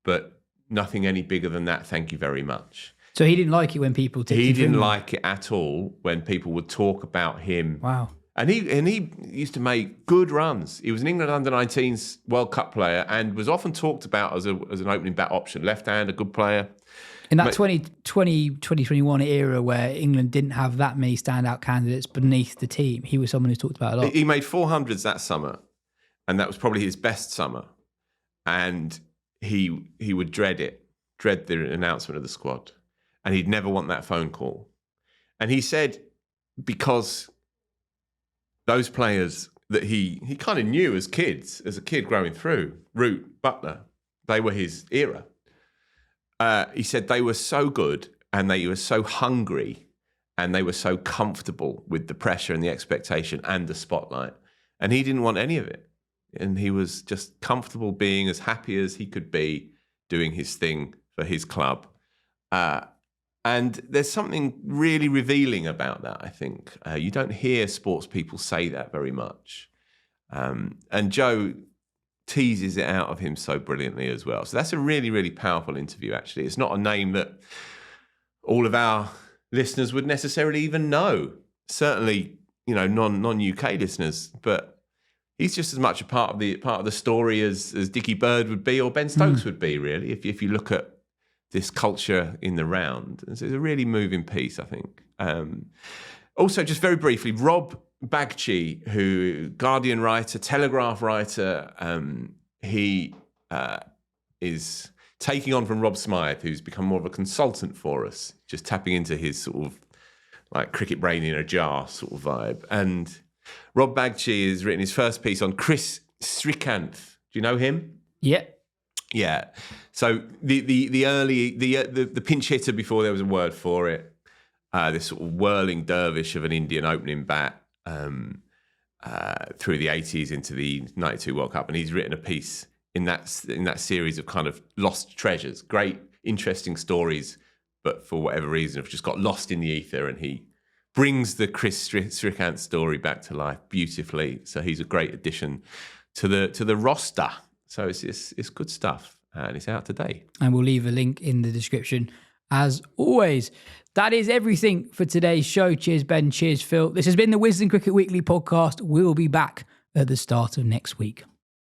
but nothing any bigger than that, thank you very much. So he didn't like it when people He didn't like it at all when people would talk about him. Wow. And he used to make good runs. He was an England under-19s World Cup player and was often talked about as an opening bat option. Left-hand, a good player. In that 2021 era where England didn't have that many standout candidates beneath the team, he was someone who talked about a lot. He made 400s that summer, and that was probably his best summer. And he would dread the announcement of the squad. And he'd never want that phone call. And he said, because those players that he kind of knew as a kid growing through, Root, Butler, they were his era. He said they were so good and they were so hungry and they were so comfortable with the pressure and the expectation and the spotlight. And he didn't want any of it. And he was just comfortable being as happy as he could be doing his thing for his club. And there's something really revealing about that, I think. You don't hear sports people say that very much. And Joe teases it out of him so brilliantly as well. So that's a really, really powerful interview, actually. It's not a name that all of our listeners would necessarily even know. Certainly, non-UK listeners, but he's just as much a part of the story as Dickie Bird would be or Ben Stokes would be, really, if you look at this culture in the round. And so it's a really moving piece, I think. Also, just very briefly, Rob Bagchi, who Guardian writer, Telegraph writer, he is taking on from Rob Smythe, who's become more of a consultant for us, just tapping into his sort of like cricket brain in a jar sort of vibe. And Rob Bagchi has written his first piece on Chris Srikanth. Do you know him? Yeah. Yeah. So the early the pinch hitter before there was a word for it. This sort of whirling dervish of an Indian opening bat through the 80s into the 92 World Cup, and he's written a piece in that series of kind of lost treasures, great, interesting stories, but for whatever reason have just got lost in the ether, and he brings the Chris Srikanth story back to life beautifully. So he's a great addition to the roster. So it's good stuff, and it's out today. And we'll leave a link in the description as always. That is everything for today's show. Cheers, Ben. Cheers, Phil. This has been the Wisden Cricket Weekly podcast. We'll be back at the start of next week.